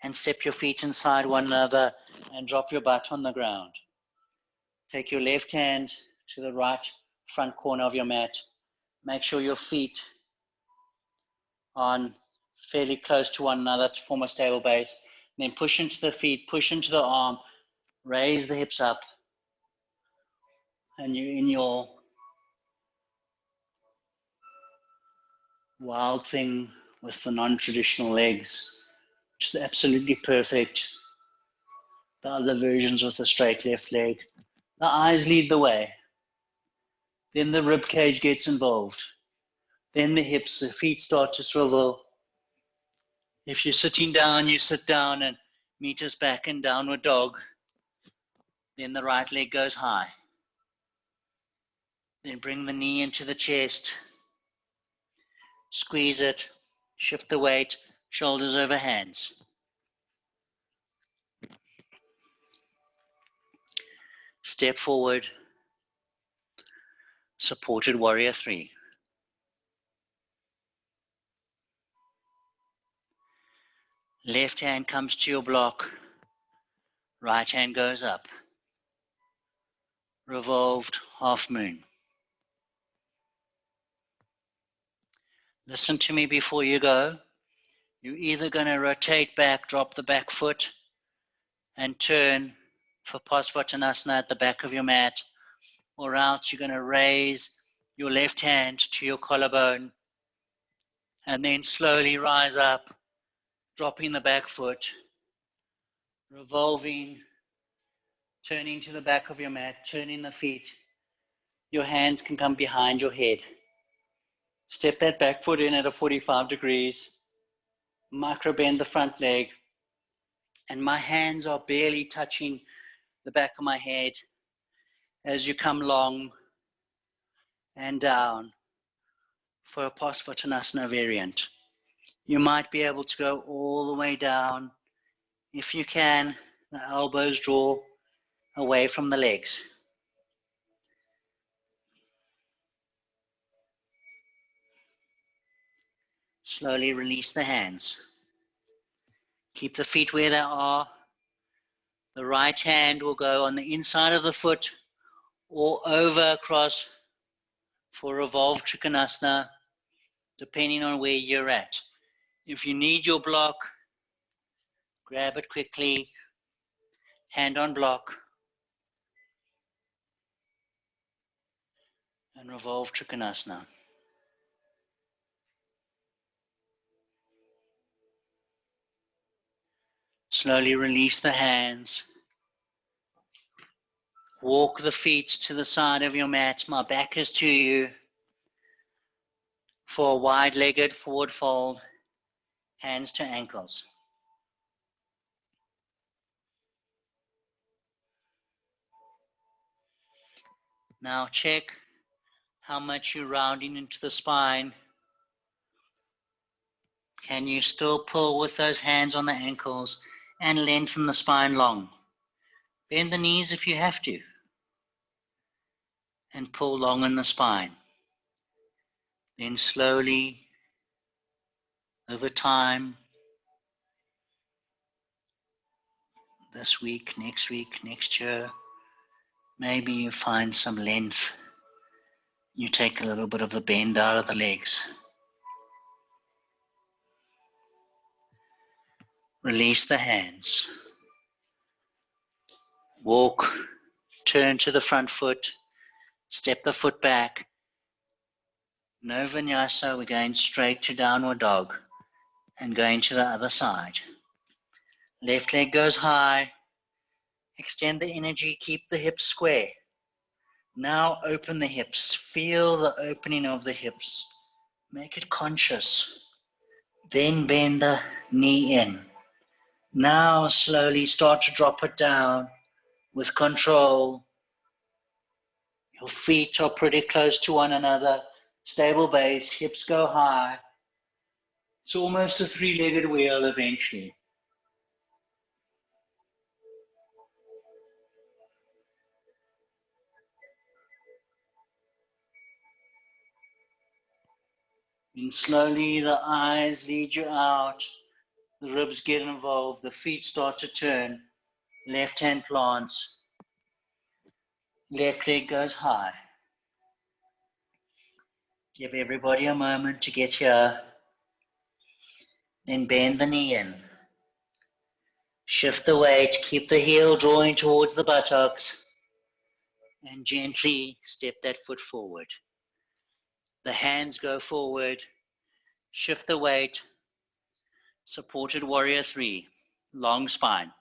and step your feet inside one another and drop your butt on the ground. Take your left hand to the right front corner of your mat. Make sure your feet are fairly close to one another to form a stable base. And then push into the feet, push into the arm, raise the hips up. And you're in your wild thing with the non-traditional legs, which is absolutely perfect. The other versions with the straight left leg. The eyes lead the way. Then the rib cage gets involved. Then the hips, the feet start to swivel. If you're sitting down, you sit down and meet us back in downward dog. Then the right leg goes high. Then bring the knee into the chest. Squeeze it. Shift the weight. Shoulders over hands. Step forward, supported warrior 3. Left hand comes to your block, right hand goes up. Revolved half moon. Listen to me before you go. You're either going to rotate back, drop the back foot, and turn for Pasvatanasana at the back of your mat, or else you're going to raise your left hand to your collarbone and then slowly rise up, dropping the back foot, revolving, turning to the back of your mat, turning the feet. Your hands can come behind your head. Step that back foot in at a 45 degrees, micro bend the front leg, and my hands are barely touching the back of my head as you come long and down for a Pasvatanasana variant. You might be able to go all the way down. If you can, the elbows draw away from the legs. Slowly release the hands. Keep the feet where they are. The right hand will go on the inside of the foot or over across for revolved Trikonasana, depending on where you're at. If you need your block, grab it quickly, hand on block, and revolve Trikonasana. Slowly release the hands. Walk the feet to the side of your mat. My back is to you for a wide-legged forward fold, hands to ankles. Now check how much you're rounding into the spine. Can you still pull with those hands on the ankles and lengthen the spine long? Bend the knees if you have to and pull long in the spine. Then slowly, over time, this week, next year, maybe you find some length. You take a little bit of the bend out of the legs. Release the hands. Walk, turn to the front foot, step the foot back. No vinyasa, we're going straight to downward dog and going to the other side. Left leg goes high. Extend the energy, keep the hips square. Now open the hips. Feel the opening of the hips. Make it conscious. Then bend the knee in. Now slowly start to drop it down with control. Your feet are pretty close to one another. Stable base, hips go high. It's almost a three-legged wheel eventually. And slowly the eyes lead you out. The ribs get involved. The feet start to turn. Left hand plants. Left leg goes high. Give everybody a moment to get here. Then bend the knee in. Shift the weight. Keep the heel drawing towards the buttocks. And gently step that foot forward. The hands go forward. Shift the weight. Supported warrior 3. Long spine.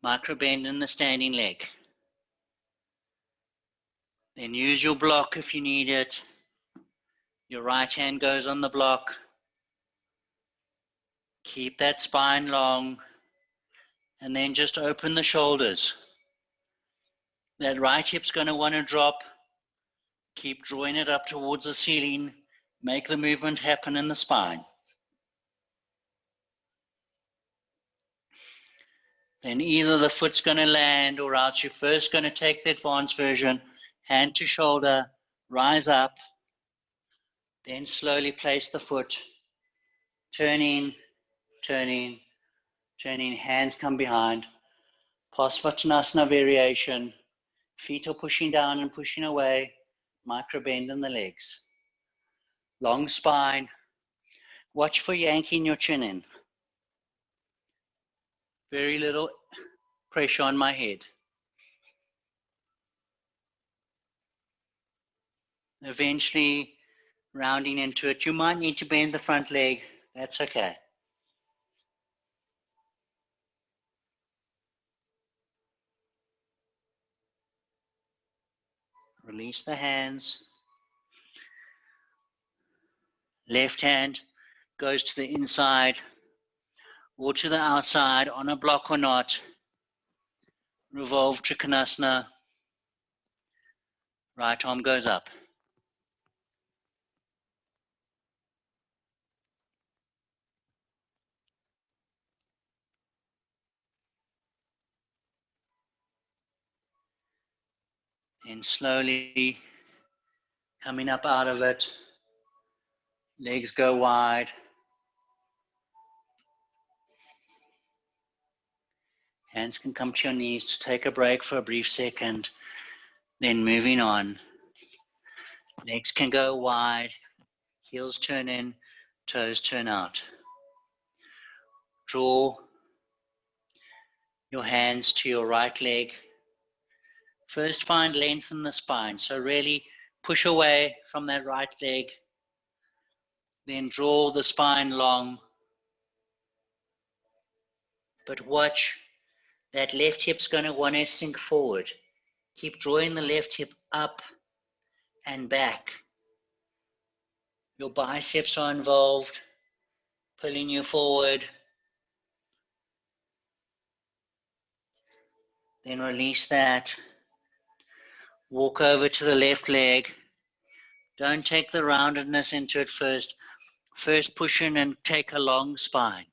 Micro bend in the standing leg. Then use your block if you need it. Your right hand goes on the block. Keep that spine long. And then just open the shoulders. That right hip's going to want to drop. Keep drawing it up towards the ceiling. Make the movement happen in the spine. Then either the foot's going to land or else you're first going to take the advanced version, hand to shoulder, rise up, then slowly place the foot, turning, turning, turning, hands come behind, Parsvottanasana variation, feet are pushing down and pushing away, micro bend in the legs. Long spine, watch for yanking your chin in. Very little pressure on my head. Eventually rounding into it. You might need to bend the front leg, that's okay. Release the hands. Left hand goes to the inside or to the outside on a block or not. Revolve Trikonasana. Right arm goes up. Then slowly coming up out of it. Legs go wide. Hands can come to your knees to take a break for a brief second. Then moving on. Legs can go wide. Heels turn in, toes turn out. Draw your hands to your right leg. First find length in the spine. So really push away from that right leg. Then draw the spine long. But watch, that left hip's going to want to sink forward. Keep drawing the left hip up and back. Your biceps are involved, pulling you forward. Then release that. Walk over to the left leg. Don't take the roundedness into it first. First push in and take a long spine.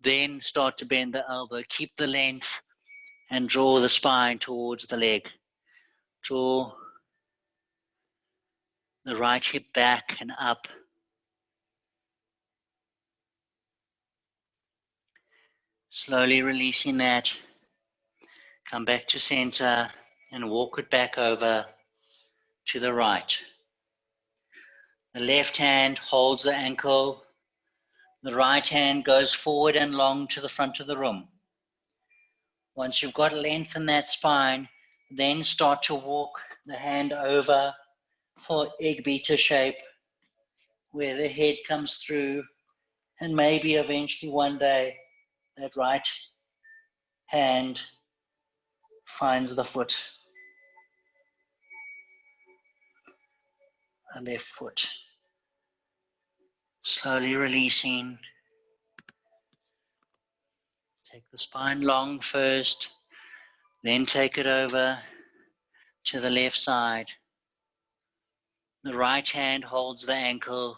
Then start to bend the elbow. Keep the length and draw the spine towards the leg. Draw the right hip back and up. Slowly releasing that. Come back to center and walk it back over to the right. The left hand holds the ankle. The right hand goes forward and long to the front of the room. Once you've got length in that spine, then start to walk the hand over for egg beater shape, where the head comes through, and maybe eventually one day that right hand finds the foot, the left foot. Slowly releasing. Take the spine long first, then take it over to the left side. The right hand holds the ankle.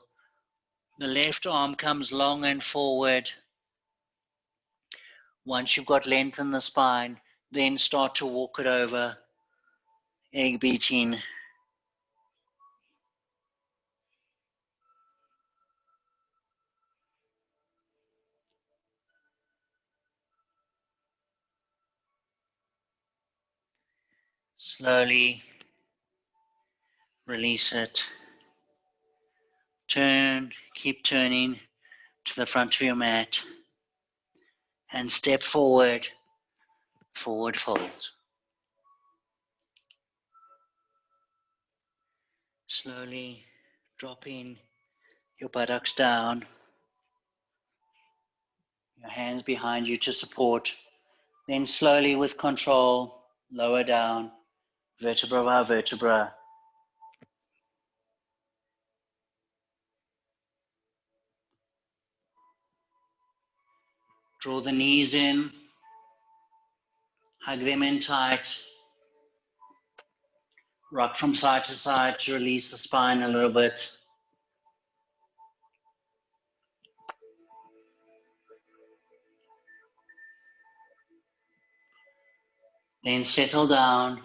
The left arm comes long and forward. Once you've got length in the spine, then start to walk it over, egg beating. Slowly release it. Turn, keep turning to the front of your mat and step forward, forward fold. Slowly dropping your buttocks down, your hands behind you to support. Then slowly with control, lower down, vertebra by vertebra. Draw the knees in, hug them in tight. Rock from side to side to release the spine a little bit. Then settle down.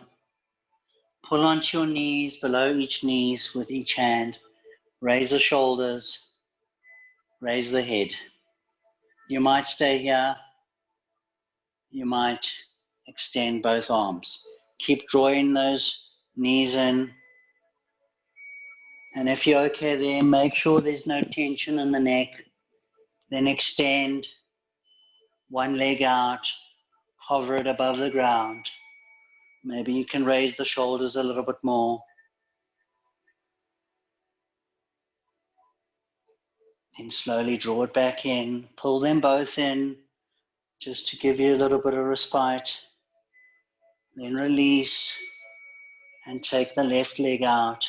Pull onto your knees, below each knees with each hand. Raise the shoulders. Raise the head. You might stay here. You might extend both arms. Keep drawing those knees in. And if you're okay there, make sure there's no tension in the neck. Then extend one leg out, hover it above the ground. Maybe you can raise the shoulders a little bit more. Then slowly draw it back in. Pull them both in just to give you a little bit of respite. Then release and take the left leg out.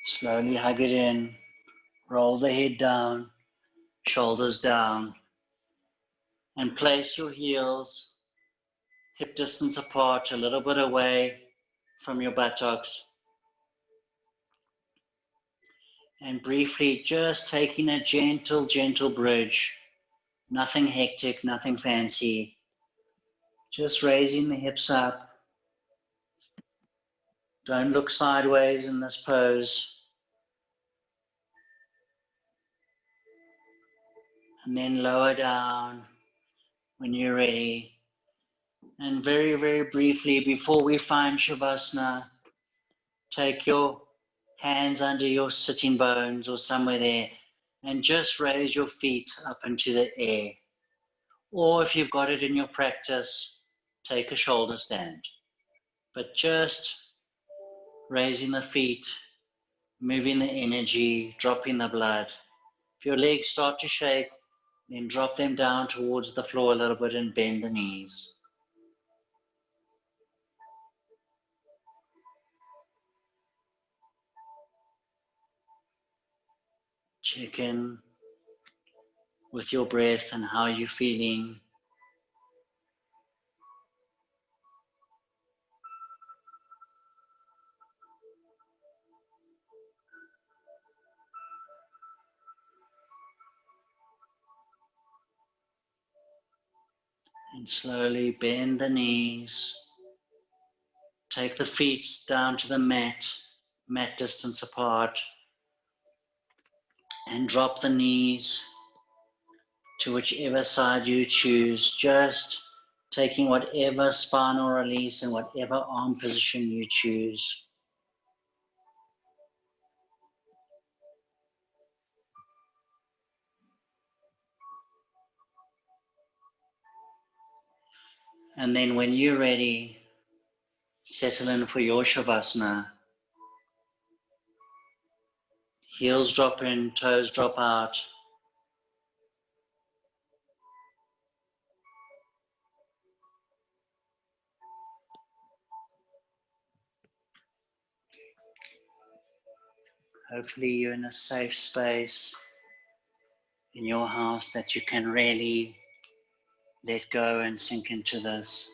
Slowly hug it in. Roll the head down, shoulders down. And place your heels hip distance apart, a little bit away from your buttocks. And briefly just taking a gentle, gentle bridge. Nothing hectic, nothing fancy. Just raising the hips up. Don't look sideways in this pose. And then lower down when you're ready. And very, very briefly, before we find Shavasana, take your hands under your sitting bones or somewhere there and just raise your feet up into the air. Or if you've got it in your practice, take a shoulder stand. But just raising the feet, moving the energy, dropping the blood. If your legs start to shake, then drop them down towards the floor a little bit and bend the knees. Check in with your breath and how you're feeling. And slowly bend the knees. Take the feet down to the mat distance apart. And drop the knees to whichever side you choose. Just taking whatever spinal release and whatever arm position you choose. And then when you're ready, settle in for your Shavasana. Heels drop in, toes drop out. Hopefully you're in a safe space in your house that you can really let go and sink into this.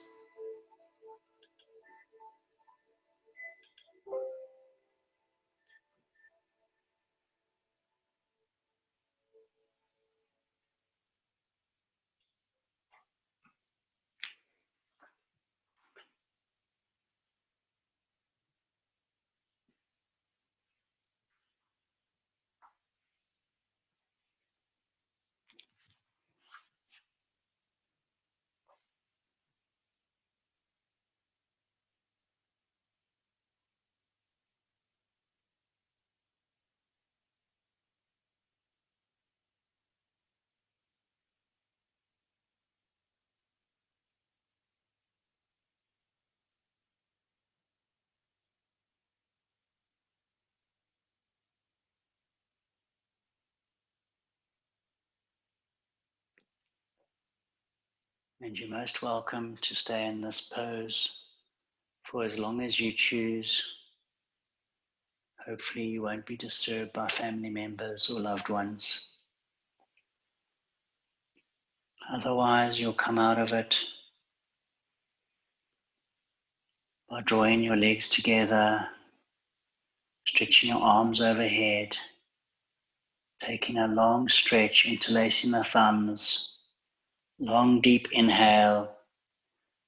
And you're most welcome to stay in this pose for as long as you choose. Hopefully you won't be disturbed by family members or loved ones. Otherwise, you'll come out of it by drawing your legs together, Stretching your arms overhead, taking a long stretch, interlacing the thumbs, long deep inhale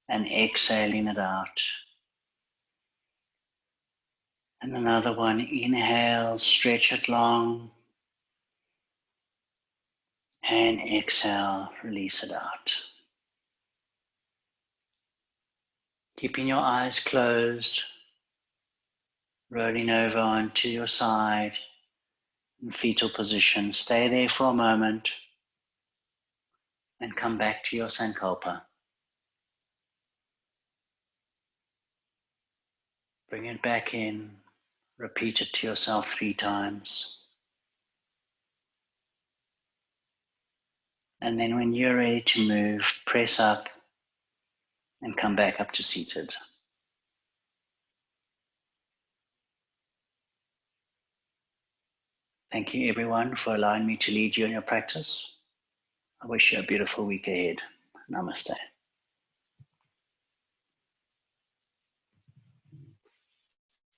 and exhaling it out. And another one, inhale, stretch it long, and exhale, release it out. Keeping your eyes closed, rolling over onto your side in fetal position. Stay there for a moment and come back to your Sankalpa. Bring it back in, repeat it to yourself 3 times. And then when you're ready to move, press up and come back up to seated. Thank you everyone for allowing me to lead you in your practice. I wish you a beautiful week ahead. Namaste.